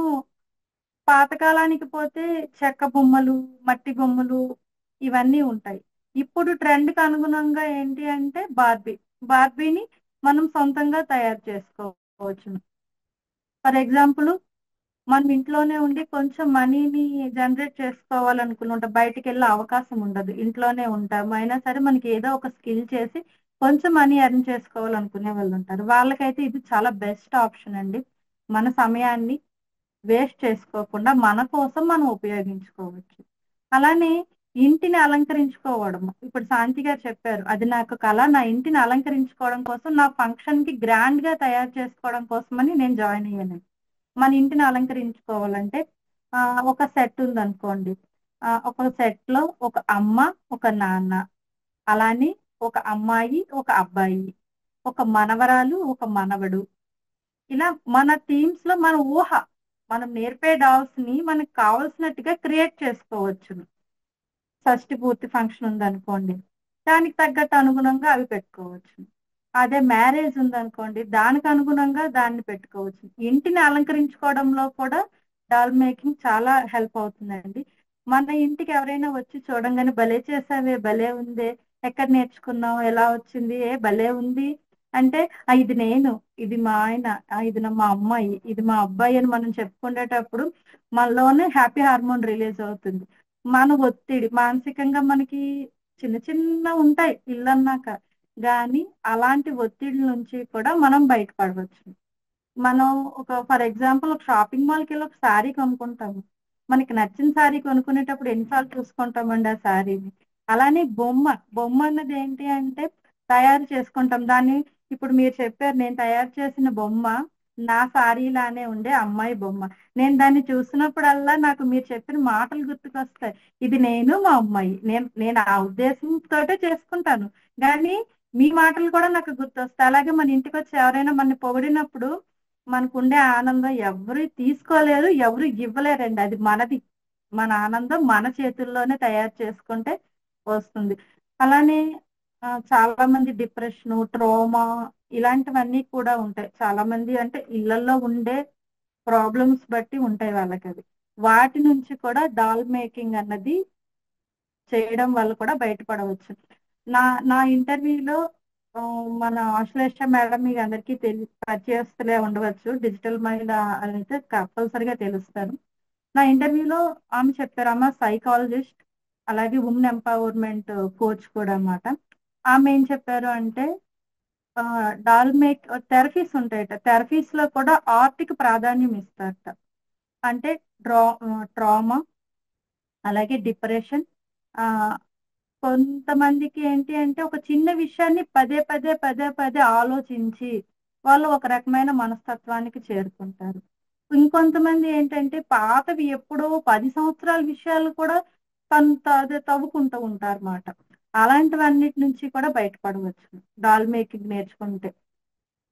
పాతకాలానికి పోతే చెక్క బొమ్మలు, మట్టి బొమ్మలు ఇవన్నీ ఉంటాయి. ఇప్పుడు ట్రెండ్ కి అనుగుణంగా ఏంటి అంటే బార్బీని మనం సొంతంగా తయారు చేసుకోవచ్చు. ఫర్ ఎగ్జాంపుల్ మనం ఇంట్లోనే ఉండి కొంచెం మనీని జనరేట్ చేసుకోవాలనుకుంటే బయటికి వెళ్ళే అవకాశం ఉండదు, ఇంట్లోనే ఉంటాము. అయినా సరే మనకి ఏదో ఒక స్కిల్ చేసి కొంచెం మనీ ఎర్న్ చేసుకోవాలనుకునే వాళ్ళు ఉంటారు. వాళ్ళకైతే ఇది చాలా బెస్ట్ ఆప్షన్ అండి. మన సమయాన్ని వేస్ట్ చేసుకోకుండా మన కోసం మనం ఉపయోగించుకోవచ్చు. అలానే ఇంటిని అలంకరించుకోవడం, ఇప్పుడు శాంతి గారు చెప్పారు, అది నాకు కళ. నా ఇంటిని అలంకరించుకోవడం కోసం, నా ఫంక్షన్ కి గ్రాండ్ గా తయారు చేసుకోవడం కోసమని నేను జాయిన్ అయ్యాను. మన ఇంటిని అలంకరించుకోవాలంటే ఒక సెట్ ఉందనుకోండి. ఒక సెట్ లో ఒక అమ్మ, ఒక నాన్న, అలానే ఒక అమ్మాయి, ఒక అబ్బాయి, ఒక మనవరాలు, ఒక మనవడు, ఇలా మన థీమ్స్ లో మన ఊహ, మనం నేర్పే డాల్స్ ని మనకు కావాల్సినట్టుగా క్రియేట్ చేసుకోవచ్చు. షష్టి పూర్తి ఫంక్షన్ ఉందనుకోండి, దానికి తగ్గట్టు అనుగుణంగా అవి పెట్టుకోవచ్చు. అదే మ్యారేజ్ ఉందనుకోండి, దానికి అనుగుణంగా దాన్ని పెట్టుకోవచ్చు. ఇంటిని అలంకరించుకోవడంలో కూడా డాల్ మేకింగ్ చాలా హెల్ప్ అవుతుందండి. మన ఇంటికి ఎవరైనా వచ్చి చూడంగానే భలే చేసావే, భలే ఉందే, ఎక్కడ నేర్చుకున్నావు, ఎలా వచ్చింది, భలే ఉంది అంటే ఇది నేను, ఇది మా ఆయన, ఇది మా అమ్మాయి, ఇది మా అబ్బాయి అని మనం చెప్పుకునేటప్పుడు మనలోనే హ్యాపీ హార్మోన్ రిలీజ్ అవుతుంది. మన ఒత్తిడి మానసికంగా మనకి చిన్న చిన్న ఉంటాయి ఇల్లు అన్నాక, కానీ అలాంటి ఒత్తిడి నుంచి కూడా మనం బయటపడవచ్చు. మనం ఫర్ ఎగ్జాంపుల్ ఒక షాపింగ్ మాల్కి వెళ్ళి ఒక శారీ కొనుక్కుంటాము. మనకి నచ్చిన శారీ కొనుక్కునేటప్పుడు ఎన్నిసార్లు చూసుకుంటామండి ఆ శారీని. అలానే బొమ్మ అన్నది ఏంటి అంటే తయారు చేసుకుంటాం దాన్ని. ఇప్పుడు మీరు చెప్పారు, నేను తయారు చేసిన బొమ్మ నా శారీలానే ఉండే అమ్మాయి బొమ్మ. నేను దాన్ని చూసినప్పుడల్లా నాకు మీరు చెప్పిన మాటలు గుర్తుకొస్తాయి. ఇది నేను, మా అమ్మాయి. నేను ఆ ఉద్దేశంతో చేసుకుంటాను, కానీ మీ మాటలు కూడా నాకు గుర్తొస్తాయి. అలాగే మన ఇంటికి వచ్చి ఎవరైనా మన పొగిడినప్పుడు మనకు ఉండే ఆనందం ఎవరు తీసుకోలేరు, ఎవరు ఇవ్వలేరండి. అది మనది. మన ఆనందం మన చేతుల్లోనే తయారు చేసుకుంటే వస్తుంది. అలానే చాలా మంది డిప్రెషన్, ట్రోమా ఇలాంటివన్నీ కూడా ఉంటాయి. చాలా మంది అంటే ఇళ్లలో ఉండే ప్రాబ్లమ్స్ బట్టి ఉంటాయి వాళ్ళకి. అది వాటి నుంచి కూడా డాల్ మేకింగ్ అన్నది చేయడం వల్ల కూడా బయటపడవచ్చు. నా ఇంటర్వ్యూలో మన ఆశ్లేష మేడం మీకు అందరికీ పరిచయస్తులే ఉండవచ్చు. డిజిటల్ మహిళ అయితే కంపల్సరిగా తెలుస్తారు. నా ఇంటర్వ్యూలో ఆమె చెప్పారు, ఆమె సైకాలజిస్ట్, అలాగే ఉమెన్ ఎంపవర్మెంట్ కోచ్ కూడా అన్నమాట. ఆమె ఏం చెప్పారు అంటే డాల్ మేక్ థెరపీస్ ఉంటాయట, థెరపీస్ లో కూడా ఆర్ట్కి ప్రాధాన్యం ఇస్తారట. అంటే ట్రామా, అలాగే డిప్రెషన్, కొంతమందికి ఏంటి అంటే ఒక చిన్న విషయాన్ని పదే పదే పదే పదే ఆలోచించి వాళ్ళు ఒక రకమైన మనస్తత్వానికి చేరుకుంటారు. ఇంకొంతమంది ఏంటంటే పాతవి ఎప్పుడో 10 సంవత్సరాల విషయాలు కూడా తవ్వుకుంటూ ఉంటారు అన్నమాట. అలాంటివన్నిటి నుంచి కూడా బయటపడవచ్చు డాల్ మేకింగ్ నేర్చుకుంటే.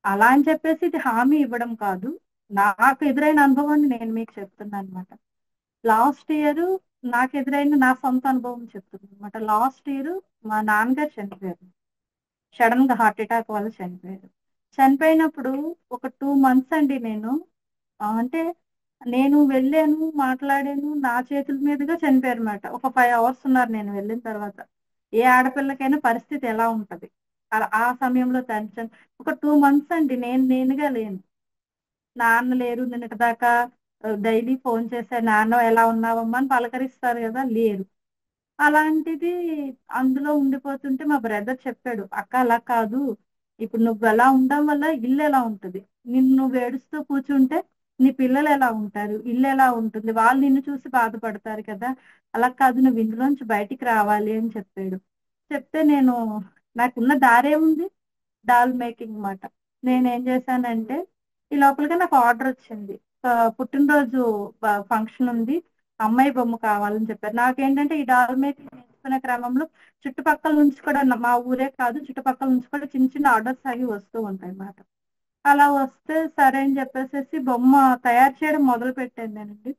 అలా అని చెప్పేసి ఇది హామీ ఇవ్వడం కాదు, నాకు ఎదురైన అనుభవాన్ని నేను మీకు చెప్తున్నాను అనమాట. లాస్ట్ ఇయర్ నాకు ఎదురైన నా సొంత అనుభవం చెప్తున్నాను అనమాట. లాస్ట్ ఇయర్ మా నాన్నగారు చనిపోయారు. సడన్ గా హార్ట్ అటాక్ వల్ల చనిపోయారు. చనిపోయినప్పుడు ఒక 2 months అండి నేను అంటే నేను వెళ్ళాను, మాట్లాడాను, నా చేతుల మీదుగా చనిపోయారు అనమాట. ఒక 5 hours ఉన్నారు నేను వెళ్ళిన తర్వాత. ఏ ఆడపిల్లకైనా పరిస్థితి ఎలా ఉంటది ఆ సమయంలో టెన్షన్. ఒక 2 months అండి నేనుగా లేను. నాన్న లేరు, నిన్నటి దాకా డైలీ ఫోన్ చేసే నాన్న ఎలా ఉన్నావమ్మా అని పలకరిస్తారు కదా, లేరు. అలాంటిది అందులో ఉండిపోతుంటే మా బ్రదర్ చెప్పాడు, అక్క అలా కాదు, ఇప్పుడు నువ్వు ఎలా ఉండడం వల్ల ఇల్లు ఎలా ఉంటుంది, నువ్వు ఏడుస్తూ కూర్చుంటే నీ పిల్లలు ఎలా ఉంటారు, ఇల్లు ఎలా ఉంటుంది, వాళ్ళు నిన్ను చూసి బాధపడతారు కదా, అలా కాదు నువ్వు ఇందులోంచి బయటికి రావాలి అని చెప్పాడు. చెప్తే నాకున్న దారే ఉంది డాల్ మేకింగ్ మాట. నేనేం చేశానంటే ఈ లోపలిగా నాకు ఆర్డర్ వచ్చింది, పుట్టినరోజు ఫంక్షన్ ఉంది, అమ్మాయి బొమ్మ కావాలని చెప్పారు. నాకేంటంటే ఈ డాల్ మేకింగ్ నేర్చుకునే క్రమంలో చుట్టుపక్కల నుంచి కూడా మా ఊరే కాదు చుట్టుపక్కల నుంచి కూడా చిన్న చిన్న ఆర్డర్స్ అవి వస్తూ ఉంటాయి అన్నమాట. అలా వస్తే సరే అని చెప్పేసి బొమ్మ తయారు చేయడం మొదలు పెట్టానండి.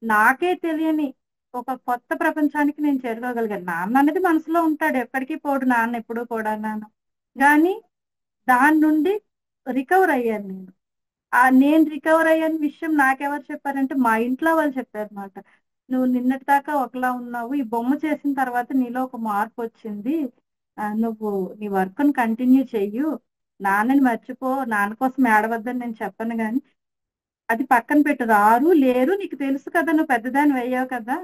నాకే తెలియని ఒక కొత్త ప్రపంచానికి నేను చేరుకోగలిగాను. నాన్న అనేది మనసులో ఉంటాడు, ఎప్పటికీ పోడు నాన్న, ఎప్పుడు కూడా నాన్న. కానీ దాని నుండి రికవర్ అయ్యాను నేను. నేను రికవర్ అయ్యాను విషయం నాకెవరు చెప్పారంటే మా ఇంట్లో వాళ్ళు చెప్పారు అనమాట. నువ్వు నిన్నటి దాకా ఒకలా ఉన్నావు, ఈ బొమ్మ చేసిన తర్వాత నీలో ఒక మార్పు వచ్చింది, నువ్వు నీ వర్క్ ని కంటిన్యూ చెయ్యు, నాన్నని మర్చిపో, నాన్న కోసం ఏడవద్దని నేను చెప్పను, కానీ అది పక్కన పెట్టు, రారు లేరు నీకు తెలుసు కదా, నువ్వు పెద్దదాన్ని అయ్యావు కదా,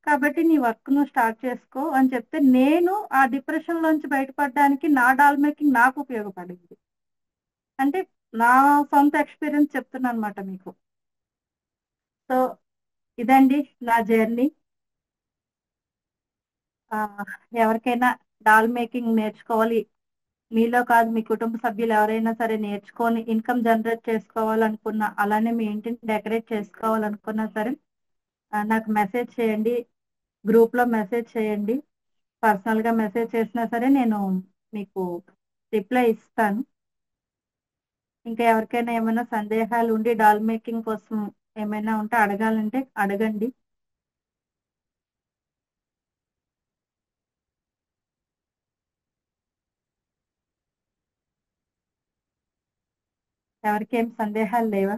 కాబట్టి నీ వర్క్ నువ్వు స్టార్ట్ చేసుకో అని చెప్తే నేను ఆ డిప్రెషన్ లోంచి బయటపడడానికి నా డాల్ మేకింగ్ నాకు ఉపయోగపడింది. అంటే నా సొంత ఎక్స్పీరియన్స్ చెప్తున్నాను అనమాట మీకు. సో ఇదండి నా జర్నీ. ఎవరికైనా డాల్ మేకింగ్ నేర్చుకోవాలి, మీలో కాదు మీ కుటుంబ సభ్యులు ఎవరైనా సరే నేర్చుకొని ఇన్కమ్ జనరేట్ చేసుకోవాలనుకున్నా, అలానే మీ ఇంటిని డెకరేట్ చేసుకోవాలనుకున్నా సరే నాకు మెసేజ్ చేయండి, గ్రూప్ లో మెసేజ్ చేయండి, పర్సనల్ గా మెసేజ్ చేసినా సరే నేను మీకు రిప్లై ఇస్తాను. ఇంకా ఎవరికైనా ఏమైనా సందేహాలు ఉండి డాల్ మేకింగ్ కోసం ఏమైనా ఉంటే అడగాలంటే అడగండి. ఎవరికేం సందేహాలు లేవా?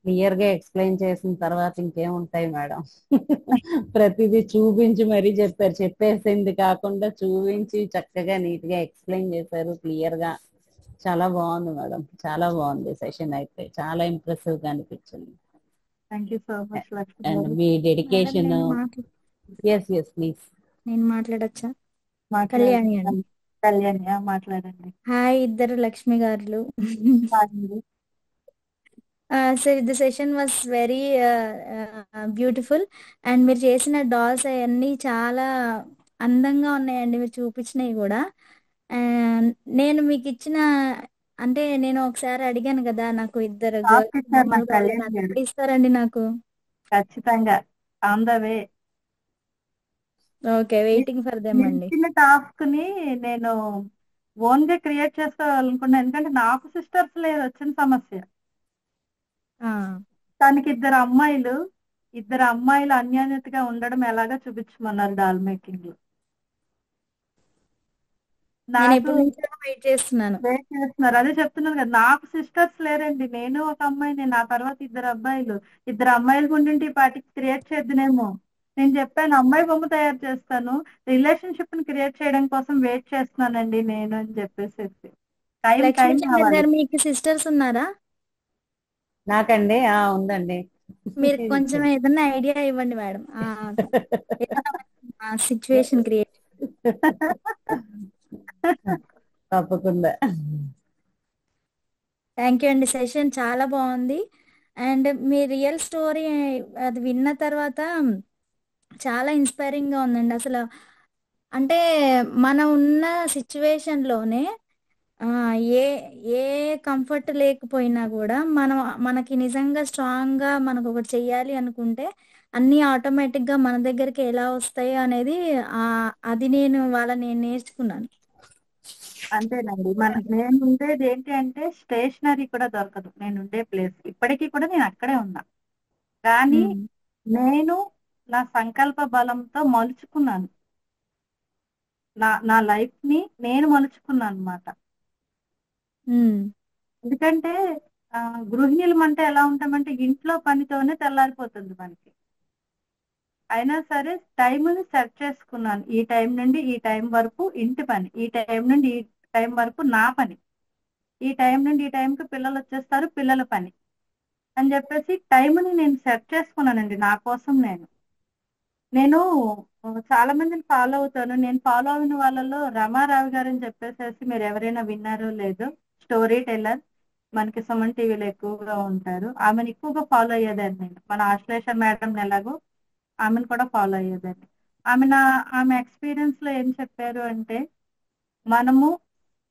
క్లియర్ గా ఎక్స్ప్లెయిన్ చేసిన తర్వాత ఇంకేముంటాయి మేడం. ప్రతిదీ చూపించి మరీ చెప్పారు, చెప్పేసింది కాకుండా చూపించి చక్కగా నీట్ గా ఎక్స్ప్లెయిన్ చేశారు క్లియర్ గా. చాలా బాగుంది మేడం, చాలా బాగుంది సెషన్, అయితే చాలా ఇంప్రెసివ్ గా అనిపించింది. Thank you so much Lakshmi and గారు. మీ మేడం డెడికేషన్. Yes please. నేను మాట్లాడచ్చా? మాట్లాడండి. కళ్యాణి అండి. కళ్యాణి మాట్లాడండి. హాయ్ ఇద్దరు లక్ష్మి గారులు. So the session was very beautiful and మీరు చేసిన డాల్స్ అవన్నీ చాలా అందంగా ఉన్నాయండి, మీరు చూపించినవి కూడా. నేను మీకు ఇచ్చిన అంటే నేను ఒకసారి అడిగాను కదా, నాకు ఇద్దరు బొమ్మలు కావాలి, నాకు ఎప్పుడు ఇస్తారండి నాకు? ఖచ్చితంగా on the way. Okay, waiting for them అండి. ఇచ్చిన టాస్క్ ని నేను ఓన్ గా క్రియేట్ చేసుకోవాలనుకున్నాను, ఎందుకంటే నాకు సిస్టర్స్ లేదు, వచ్చిన సమస్య. తనకి ఇద్దరు అమ్మాయిలు అన్యోన్యతగా ఉండడం ఎలాగా చూపించమన్నారు డాల్ మేకింగ్ లో. వెయిట్ చేస్తున్నారు, అదే చెప్తున్నాను కదా, నాకు సిస్టర్స్ లేరండి, నేను ఒక అమ్మాయిని, నా తర్వాత ఇద్దరు అమ్మాయిలు ఉండింటి ఈ పాటికి క్రియేట్ చేద్దునేమో. నేను చెప్పాను అమ్మాయి బొమ్మ తయారు చేస్తాను, రిలేషన్షిప్ ని క్రియేట్ చేయడం కోసం వెయిట్ చేస్తున్నానండి నేను అని చెప్పేసి. మీకు సిస్టర్స్ ఉన్నారా? నాకండి ఉందండి. మీరు కొంచెం ఏదైనా ఐడియా ఇవ్వండి మేడం, సిచ్యువేషన్ క్రియేట్. తప్పకుండా. థ్యాంక్ యూ అండి, సెషన్ చాలా బాగుంది. అండ్ మీ రియల్ స్టోరీ అది విన్న తర్వాత చాలా ఇన్స్పైరింగ్ గా ఉందండి. అసలు అంటే మనం ఉన్న సిచ్యువేషన్ లోనే ఏ ఏ కంఫర్ట్ లేకపోయినా కూడా మనకి నిజంగా స్ట్రాంగ్ గా మనకు ఒకటి చెయ్యాలి అనుకుంటే అన్ని ఆటోమేటిక్ గా మన దగ్గరికి ఎలా వస్తాయి అనేది అది నేను నేర్చుకున్నాను. అంతేనండి. నేను ఉండేది ఏంటి అంటే స్టేషనరీ కూడా దొరకదు. నేను ఉండే ప్లేస్ ఇప్పటికీ కూడా నేను అక్కడే ఉన్నా. కానీ నేను నా సంకల్ప బలంతో మలుచుకున్నాను. నా లైఫ్ ని నేను మలుచుకున్నాను అనమాట. ఎందుకంటే గృహిణులం అంటే ఎలా ఉంటామంటే ఇంట్లో పనితోనే తెల్లారిపోతుంది మనకి. అయినా సరే టైంని సెట్ చేసుకున్నాను. ఈ టైం నుండి ఈ టైం వరకు ఇంటి పని, ఈ టైం నుండి ఈ టైం వరకు నా పని, ఈ టైం నుండి ఈ టైంకి పిల్లలు వచ్చేస్తారు, పిల్లల పని అని చెప్పేసి టైంని నేను సెట్ చేసుకున్నానండి నా కోసం. నేను చాలా మందిని ఫాలో అవుతాను. నేను ఫాలో అయిన వాళ్ళలో రమారావు గారు అని చెప్పేసి మీరు ఎవరైనా విన్నారో లేదో, స్టోరీ టెల్లర్, మనకి సుమన్ టీవీలో ఎక్కువగా ఉంటారు. ఆమెను ఎక్కువగా ఫాలో అయ్యేదాన్ని నేను. మన ఆశ్లేష మేడం ఎలాగో ఆమెను కూడా ఫాలో అయ్యేదాన్ని. ఆమె ఎక్స్పీరియన్స్ లో ఏం చెప్పారు అంటే, మనము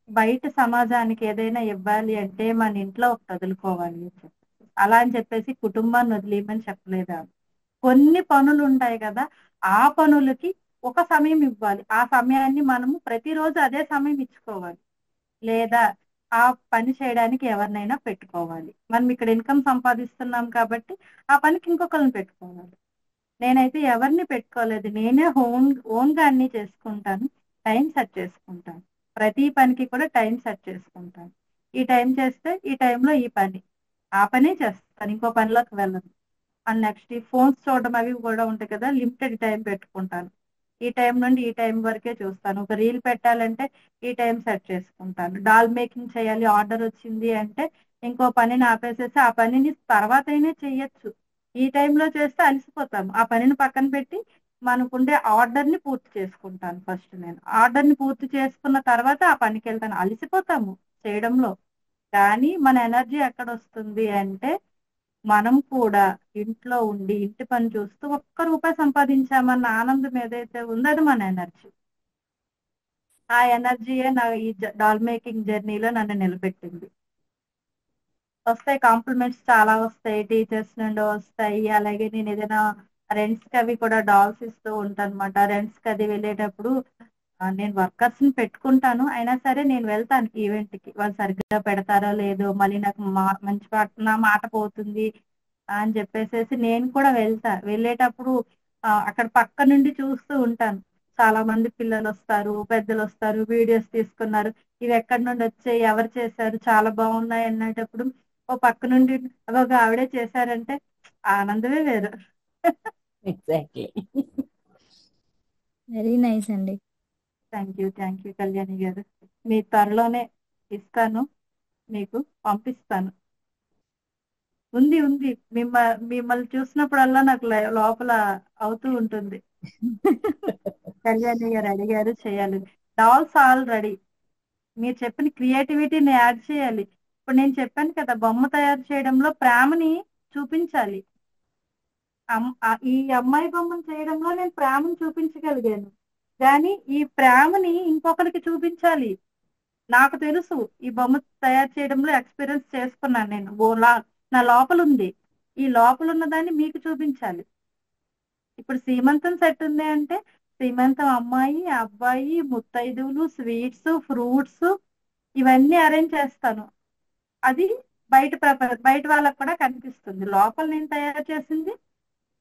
బయట సమాజానికి ఏదైనా ఇవ్వాలి అంటే మన ఇంట్లో ఒకటి వదులుకోవాలి అని చెప్పేసి. అలా అని చెప్పేసి కుటుంబాన్ని వదిలేయమని చెప్పలేదు ఆమె. కొన్ని పనులు ఉంటాయి కదా, ఆ పనులకి ఒక సమయం ఇవ్వాలి. ఆ సమయాన్ని మనము ప్రతిరోజు అదే సమయం ఇచ్చుకోవాలి. లేదా ఆ పని చేయడానికి ఎవరినైనా పెట్టుకోవాలి. మనం ఇక్కడ ఇన్కమ్ సంపాదిస్తున్నాం కాబట్టి ఆ పనికి ఇంకొకరిని పెట్టుకోవాలి. నేనైతే ఎవరిని పెట్టుకోలేదు. నేనే ఓన్గా అన్ని చేసుకుంటాను. టైం సెట్ చేసుకుంటాను. ప్రతి పనికి కూడా టైం సెట్ చేసుకుంటాను. ఈ టైం చేస్తే ఈ టైంలో ఈ పని, ఆ పనే చేస్తాను, ఇంకో పనిలోకి వెళ్ళను. అండ్ నెక్స్ట్ ఈ ఫోన్స్ చూడడం అవి కూడా ఉంటాయి కదా, లిమిటెడ్ టైం పెట్టుకుంటాను. ఈ టైం నుండి ఈ టైం వరకే చూస్తాను. ఒక రీల్ పెట్టాలంటే ఈ టైం సెట్ చేసుకుంటాను. డాల్ మేకింగ్ చేయాలి, ఆర్డర్ వచ్చింది అంటే ఇంకో పనిని ఆపేసేసి ఆ పనిని తర్వాత అయినా చెయ్యొచ్చు. ఈ టైంలో చేస్తే అలసిపోతాము. ఆ పనిని పక్కన పెట్టి మనకుండే ఆర్డర్ ని పూర్తి చేసుకుంటాను. ఫస్ట్ నేను ఆర్డర్ ని పూర్తి చేసుకున్న తర్వాత ఆ పనికి వెళ్తాను. అలసిపోతాము చేయడంలో, కానీ మన ఎనర్జీ ఎక్కడ వస్తుంది అంటే, మనం కూడా ఇంట్లో ఉండి ఇంటి పని చూస్తూ ఒక్క రూపాయి సంపాదించామన్న ఆనందం ఏదైతే ఉందో అది మన ఎనర్జీ. ఆ ఎనర్జీయే నా ఈ డాల్ మేకింగ్ జర్నీలో నన్ను నిలబెట్టింది. వస్తాయి కాంప్లిమెంట్స్, చాలా వస్తాయి, టీచర్స్ నుండి వస్తాయి. అలాగే నేను ఏదైనా రెంట్స్ కి అవి కూడా డాల్స్ ఇస్తూ ఉంటాను అనమాట. రెంట్స్ కి అది వెళ్ళేటప్పుడు నేను వర్కర్స్ ని పెట్టుకుంటాను. అయినా సరే నేను వెళ్తాను ఈవెంట్ కి. వాళ్ళు సరిగ్గా పెడతారో లేదో, మళ్ళీ నాకు మంచి నా మాట పోతుంది అని చెప్పేసి నేను కూడా వెళ్ళేటప్పుడు అక్కడ పక్క నుండి చూస్తూ ఉంటాను. చాలా మంది పిల్లలు వస్తారు, పెద్దలు వస్తారు, వీడియోస్ తీసుకున్నారు, ఇవి ఎక్కడి నుండి వచ్చాయి, ఎవరు చేశారు, చాలా బాగున్నాయి అన్నటప్పుడు ఓ పక్క నుండి ఒక ఆవిడే చేశారంటే ఆనందమే వేరు. ఎగ్జాక్ట్లీ. వెరీ నైస్ అండి. థ్యాంక్ యూ కళ్యాణి గారు. మీ త్వరలోనే ఇస్తాను, మీకు పంపిస్తాను. ఉంది మిమ్మల్ని చూసినప్పుడల్లా నాకు లోపల అవుతూ ఉంటుంది. కళ్యాణి గారు అడిగారు చేయాలి. Dolls all ready. మీరు చెప్పిన క్రియేటివిటీని యాడ్ చేయాలి. ఇప్పుడు నేను చెప్పాను కదా, బొమ్మ తయారు చేయడంలో ప్రేమని చూపించాలి. ఈ అమ్మాయి బొమ్మను చేయడంలో నేను ప్రేమను చూపించగలిగాను, కానీ ఈ ప్రేమని ఇంకొకరికి చూపించాలి. నాకు తెలుసు, ఈ బొమ్మ తయారు చేయడంలో ఎక్స్పీరియన్స్ చేసుకున్నాను నేను. నా లోపల ఉంది, ఈ లోపల ఉన్నదాన్ని మీకు చూపించాలి. ఇప్పుడు సీమంతం సెట్ ఉంది అంటే సీమంతం అమ్మాయి, అబ్బాయి, ముత్తైదువులు, స్వీట్స్, ఫ్రూట్స్ ఇవన్నీ అరేంజ్ చేస్తాను. అది బయట వాళ్ళకు కూడా కనిపిస్తుంది. లోపల నేను తయారు చేసింది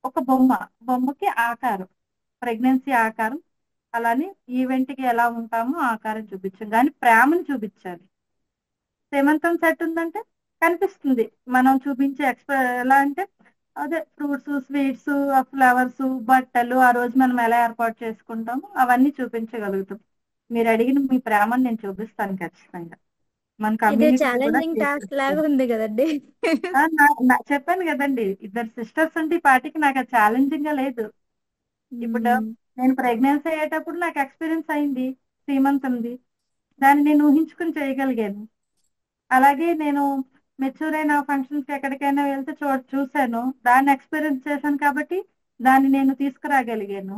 ఒక బొమ్మకి ఆకారం, ప్రెగ్నెన్సీ ఆకారం. అలానే ఈవెంట్ కి ఎలా ఉంటామో ఆకారం చూపించాం, కానీ ప్రేమను చూపించాలి. సీమంతం సెట్ ఉందంటే కనిపిస్తుంది మనం చూపించే ఎలా అంటే అదే ఫ్రూట్స్, స్వీట్స్, ఫ్లవర్స్, బట్టలు, ఆ రోజు మనం ఎలా ఏర్పాటు చేసుకుంటామో అవన్నీ చూపించగలుగుతాం. మీరు అడిగిన మీ ప్రేమను నేను చూపిస్తాను ఖచ్చితంగా. మన ఇది కమ్యూనిటీ కూడా ఛాలెంజింగ్ టాస్క్ లాగా ఉంది కదండి. చెప్పాను కదండి, ఇద్దరు సిస్టర్స్ అంటే ఈ పాటికి నాకు అది ఛాలెంజింగ్ గా లేదు. ఇప్పుడు నేను ప్రెగ్నెన్సీ అయ్యేటప్పుడు నాకు ఎక్స్పీరియన్స్ అయింది శ్రీమంతంది, దాన్ని నేను ఊహించుకుని చేయగలిగాను. అలాగే నేను మెచ్యూర్ అయిన ఫంక్షన్స్ కి ఎక్కడికైనా వెళ్తే చూశాను, దాన్ని ఎక్స్పీరియన్స్ చేశాను కాబట్టి దాన్ని నేను తీసుకురాగలిగాను.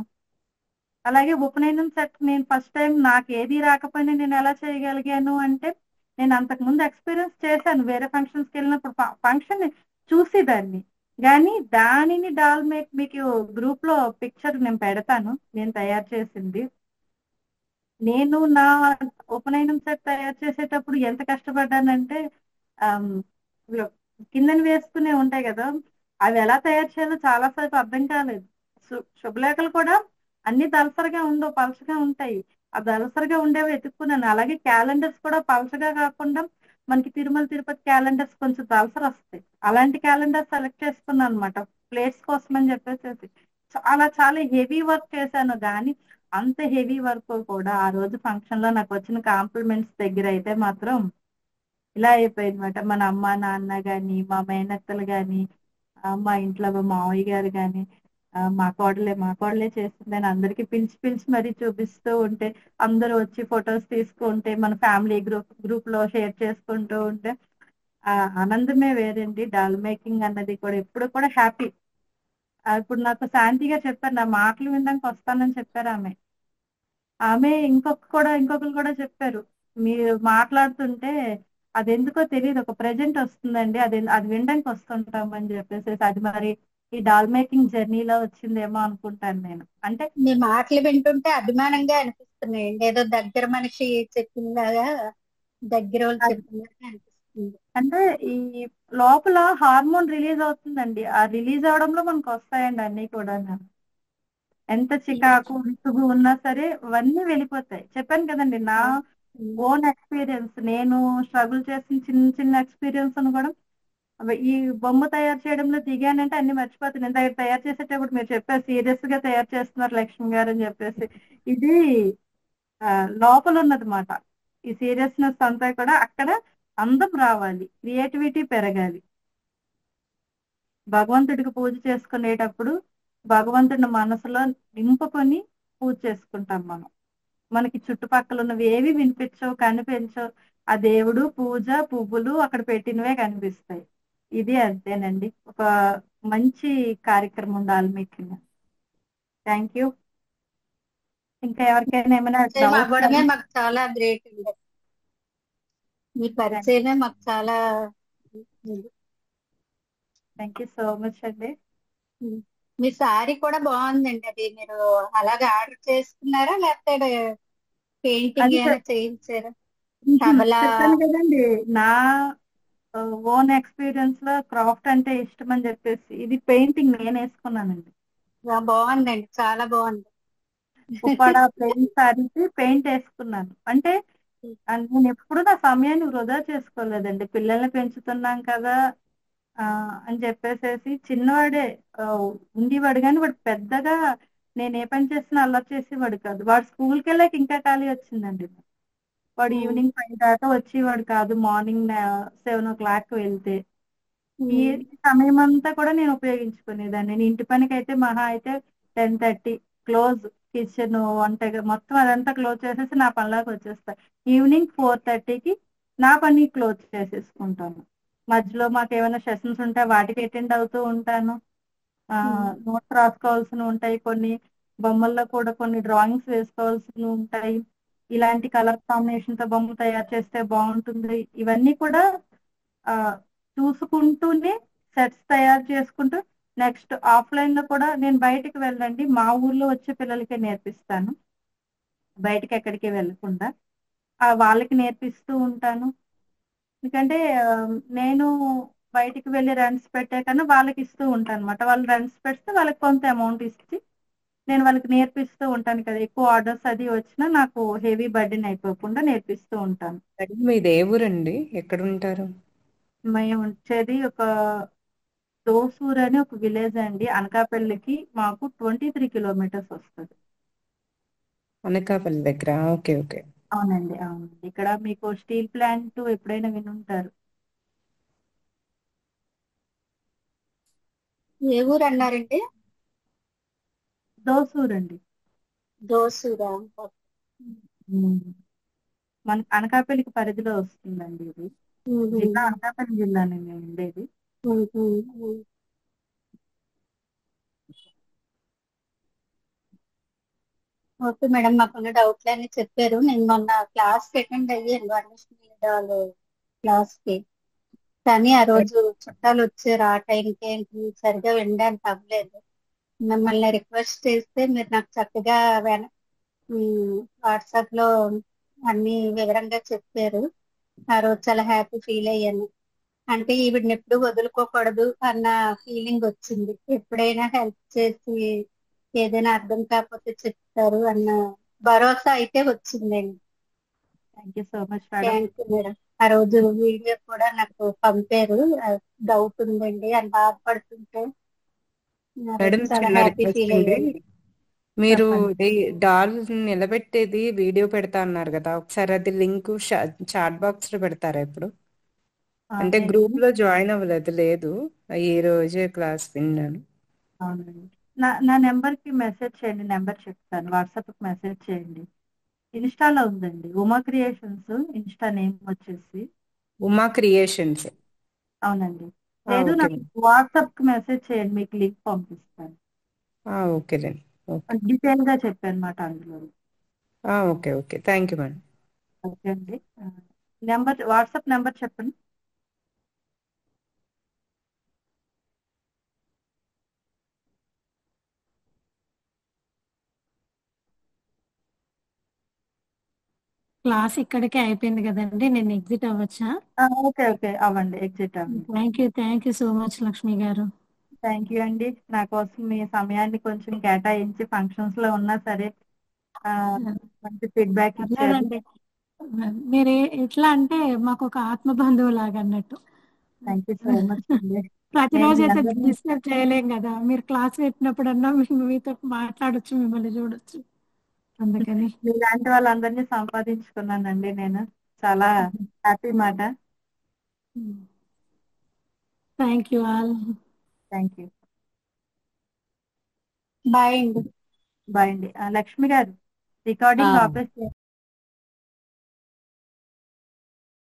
అలాగే ఉపనయనం సెట్ నేను ఫస్ట్ టైం నాకు ఏది రాకపోయినా నేను ఎలా చేయగలిగాను అంటే, నేను అంతకు ముందు ఎక్స్పీరియన్స్ చేశాను. వేరే ఫంక్షన్స్కి వెళ్ళినప్పుడు ఫంక్షన్ చూసేదాన్ని, కానీ దానిని మీకు గ్రూప్ లో పిక్చర్ నేను పెడతాను, నేను తయారు చేసింది. నేను నా ఉపనయనం సెట్ తయారు చేసేటప్పుడు ఎంత కష్టపడ్డానంటే ఆమ్, ఇవి కిందని వేసుకునే ఉంటాయి కదా, అవి ఎలా తయారు చేయాలో చాలా సేపు అర్థం కాలేదు. శుభలేఖలు కూడా అన్ని దళసరిగా ఉండవు, పలసగా ఉంటాయి. ఆ దళసరిగా ఉండేవి వెతుక్కున్నాను. అలాగే క్యాలెండర్స్ కూడా పలసగా కాకుండా మనకి తిరుమల తిరుపతి క్యాలెండర్స్ కొంచెం దళసరి వస్తాయి. అలాంటి క్యాలెండర్ సెలెక్ట్ చేసుకున్నాను అనమాట, ప్లేట్స్ కోసం అని చెప్పేసి. చాలా చాలా హెవీ వర్క్ చేశాను, కానీ అంత హెవీ వర్క్ కూడా ఆ రోజు ఫంక్షన్ లో నాకు వచ్చిన కాంప్లిమెంట్స్ దగ్గర అయితే మాత్రం ఇలా అయిపోయింది అనమాట. మన అమ్మ నాన్న గాని, మా మేనత్తలు గాని, మా ఇంట్లో మా మావయ్య గారు గాని, మా కోడలే చేసిందని అందరికి పిలిచి పిలిచి మరీ చూపిస్తూ ఉంటే, అందరూ వచ్చి ఫొటోస్ తీసుకుంటే, మన ఫ్యామిలీ గ్రూప్ లో షేర్ చేసుకుంటూ ఉంటే ఆ ఆనందమే వేరండి. డాల్ మేకింగ్ అన్నది కూడా ఎప్పుడు కూడా హ్యాపీ. ఇప్పుడు నాకు శాంతిగా చెప్పారు, నా మాటలు వినడానికి వస్తానని చెప్పారు ఆమె. ఆమె ఇంకొకరు కూడా చెప్పారు, మీరు మాట్లాడుతుంటే అది ఎందుకో తెలియదు, ఒక ప్రెజెంట్ వస్తుందండి, అది వినడానికి వస్తుంటాం అని చెప్పేసి. అది మరి ఈ డాల్ మేకింగ్ జర్నీలో వచ్చిందేమో అనుకుంటాను నేను. అంటే మీ మాటలు వింటుంటే అభిమానంగా అనిపిస్తున్నాయండి, ఏదో దగ్గర మనిషి చెప్పిందాగా, దగ్గర వాళ్ళు చెప్పిందాగా అనిపిస్తుంది. అంటే ఈ లోపల హార్మోన్ రిలీజ్ అవుతుందండి, ఆ రిలీజ్ అవడంలో మనకు వస్తాయండి అన్ని కూడా. ఎంత చికాకు విసుగు ఉన్నా సరే అవన్నీ వెళ్ళిపోతాయి. చెప్పాను కదండి, నా ఓన్ ఎక్స్పీరియన్స్, నేను స్ట్రగుల్ చేసిన చిన్న చిన్న ఎక్స్పీరియన్స్ కూడా ఈ బొమ్మ తయారు చేయడంలో దిగానంటే అన్ని మర్చిపోతాను. నేను తయారు చేసేటప్పుడు మీరు చెప్పారు సీరియస్ గా తయారు చేస్తున్నారు లక్ష్మి గారు అని చెప్పేసి. ఇది లోపల ఉన్నది మాట. ఈ సీరియస్నెస్ అంతా కూడా అక్కడ అందం రావాలి, క్రియేటివిటీ పెరగాలి. భగవంతుడికి పూజ చేసుకునేటప్పుడు భగవంతుడిని మనసులో నింపుకొని పూజ చేసుకుంటాం మనం. మనకి చుట్టుపక్కల ఉన్నవి ఏవి వినిపించవు, కనిపించవు. ఆ దేవుడు, పూజ, పువ్వులు అక్కడ పెట్టినవే కనిపిస్తాయి. ఇది అంతేనండి, ఒక మంచి కార్యక్రమం డాల్మేకింగ్. Thank you. ఇంకా ఎవరికైనా ఏమైనా పరిచయం డౌట్స్? అవ్వడమే మాకు చాలా గ్రేట్ అండి, మీ పరిచయమే మాకు చాలా. థ్యాంక్ యూ సో మచ్ అండి. మీ సారీ కూడా బాగుందండి, అది మీరు అలాగే ఆర్డర్ చేసుకున్నారా లేకపోతే పెయింటింగ్ అది ఏమైనా చేయించారా? తబలా చెప్పాను కదండి, నా ఓన్ ఎక్స్పీరియన్స్ లో క్రాఫ్ట్ అంటే ఇష్టం అని చెప్పేసి ఇది పెయింటింగ్ నేను వేసుకున్నానండి. బాగుందండి, చాలా బాగుంది. ఉప్పాడ ప్లెయిన్ సారీకి పెయింట్ వేసుకున్నాను. అంటే నేను ఎప్పుడు నా సమయాన్ని వృధా చేసుకోలేదండి. పిల్లల్ని పెంచుతున్నాం కదా అని చెప్పేసేసి చిన్నవాడే ఉండేవాడు, కానీ వాడు పెద్దగా నేను ఏ పని చేసినా అల్లరి చేసేవాడు కాదు. వాడు స్కూల్కి వెళ్ళాక ఇంకా ఖాళీ వచ్చిందండి. వాడు ఈవినింగ్ 5 దాకా వచ్చేవాడు కాదు, మార్నింగ్ 7 o'clock వెళ్తే. ఈ సమయం అంతా కూడా నేను ఉపయోగించుకునేదాన్ని. నేను ఇంటి పనికి అయితే మహా అయితే 10:30 క్లోజ్, కిచెన్ వంట మొత్తం అదంతా క్లోజ్ చేసేసి నా పనిలోకి వచ్చేస్తా. ఈవినింగ్ 4:30కి నా పని క్లోజ్ చేసేసుకుంటాను. మధ్యలో మాకు ఏమైనా సెషన్స్ ఉంటే వాటికి అటెండ్ అవుతూ ఉంటాను. నోట్స్ రాసుకోవాల్సి ఉంటాయి, కొన్ని బొమ్మల్లో కూడా కొన్ని డ్రాయింగ్స్ వేసుకోవాల్సి ఉంటాయి. ఇలాంటి కలర్ కాంబినేషన్ తో బొమ్మ తయారు చేస్తే బాగుంటుంది, ఇవన్నీ కూడా ఆ చూసుకుంటూనే సెట్స్ తయారు చేసుకుంటూ నెక్స్ట్ ఆఫ్లైన్ లో కూడా నేను బయటికి వెళ్ళండి, మా ఊర్లో వచ్చే పిల్లలకే నేర్పిస్తాను, బయటకి ఎక్కడికి వెళ్ళకుండా వాళ్ళకి నేర్పిస్తూ ఉంటాను. ఎందుకంటే నేను బయటికి వెళ్ళి రెంట్స్ పెట్టే కన్నా వాళ్ళకి ఇస్తూ ఉంటాను అనమాట. వాళ్ళు రెంట్స్ పెడితే వాళ్ళకి కొంత అమౌంట్ ఇచ్చి నేను వాళ్ళకి నేర్పిస్తూ ఉంటాను కదా. ఎక్కువ ఆర్డర్స్ అది వచ్చినా నాకు హెవీ బర్డెన్ అయిపోకుండా నేర్పిస్తూ ఉంటాను. మీది ఏ ఊరండి, ఎక్కడ ఉంటారు? మేము వచ్చేది ఒక దోసూర్ అని ఒక విలేజ్ అండి, అనకాపల్లికి మాకు 23 kilometers వస్తుంది. అనకాపల్లి దగ్గర, ఓకే ఓకే. అవునండి, అవునండి. ఇక్కడ మీకు స్టీల్ ప్లాంట్ ఎప్పుడైనా వినుంటారు. ఏ ఊరు అన్నారండి? దోసూర్ అండి. దోసూరా? మన అనకాపల్లికి పరిధిలో వస్తుందండి ఇది. జిల్లా అనకాపల్లి జిల్లానే మేము ఉండేది. ఓకే మేడం, మాకున్న డౌట్లు అన్ని చెప్పారు. నేను మొన్న క్లాస్ అటెండ్ అయ్యాను, వరలక్ష్మి డాల్ క్లాస్ కి, కానీ ఆ రోజు చుట్టాలు వచ్చారు, ఆ టైంకి ఏంటి సరిగా వినడానికి అవ్వలేదు. మిమ్మల్ని రిక్వెస్ట్ చేస్తే మీరు నాకు చక్కగా వాట్సాప్ లో అన్ని వివరంగా చెప్పారు. ఆ రోజు చాలా హ్యాపీ ఫీల్ అయ్యాను. అంటే ఈవిడని ఎప్పుడు వదులుకోకూడదు అన్న ఫీలింగ్ వచ్చింది. ఎప్పుడైనా హెల్ప్ చేసి ఏదైనా అర్థం కాకపోతే చెప్తారు అన్న భరోసా అయితే వచ్చిందండి. Thank you so much madam. Thank you madam. ఆ రోజు వీడియో కూడా నాకు పంపారు. డౌట్ ఉందండి అని బాధపడుతుంటే ఆ రోజు మేడం చాలా చిన్న హ్యాపీ రిక్వెస్ట్ ఫీల్ అండి. అయ్యాను. మీరు చెప్పండి. డాల్ నిలబెట్టేది వీడియో పెడతా అన్నారు కదా, ఒకసారి అది లింక్ చాట్ బాక్స్ లో పెడతారా ఇప్పుడు? అంటే గ్రూప్ ఏంటండి? లో జాయిన్ అవ్వలేదు, లేదు, ఈ రోజే క్లాస్ విన్నాను. అవునండి. నా నెంబర్ కి మెసేజ్ చేయండి, నెంబర్ చెప్తాను. వాట్సాప్ కి మెసేజ్ చేయండి. ఇన్స్టాలో ఉందండి, ఉమా క్రియేషన్స్. ఇన్స్టా నేమ్ వచ్చేసి. ఉమా క్రియేషన్స్. అవునండి. లేదు, ఓకే నాకు వాట్సాప్ కి మెసేజ్ చేయండి, మీకు లింక్ పంపిస్తాను. ఓకేనండి. ఓకే డీటెయిల్ గా చెప్పానమాట అందులో. Okay okay thank you madam. Okay అండి. నెంబర్, వాట్సాప్ నెంబర్ చెప్పండి. క్లాస్ ఇక్కడికే అయిపోయింది కదండి, నేను ఎగ్జిట్ అవ్వచ్చా? ఓకే ఓకే, అవ్వండి, ఎగ్జిట్ అవ్వండి. Thank you so much Lakshmi గారు. థ్యాంక్ యూ అండి. నా కోసం మీ సమయాన్ని కొంచెం కేటాయించి ఫంక్షన్స్ లో ఉన్నా సరే ఆ, మంచి ఫీడ్బ్యాక్ ఇచ్చారు. పర్లేదండి, మీరు ఎట్లా అంటే మాకు ఒక ఆత్మ బంధువు లాగా అన్నట్టు. థ్యాంక్ యూ సో మచ్ అండి. నేను ప్రతిరోజు మీ అయితే అందరినీ డిస్టర్బ్ చేయలేం కదా, మీరు క్లాస్ పెట్టినప్పుడన్నా మీతో మాట్లాడొచ్చు, మిమ్మల్ని చూడొచ్చు, అందుకని. మీలాంటి వాళ్ళందరినీ సంపాదించుకున్నానండి నేను. చాలా హ్యాపీ మాట. Thank you all. Thank you. Bye అండి. బాయ్ అండి. లక్ష్మి గారు, రికార్డింగ్ ఆపేసి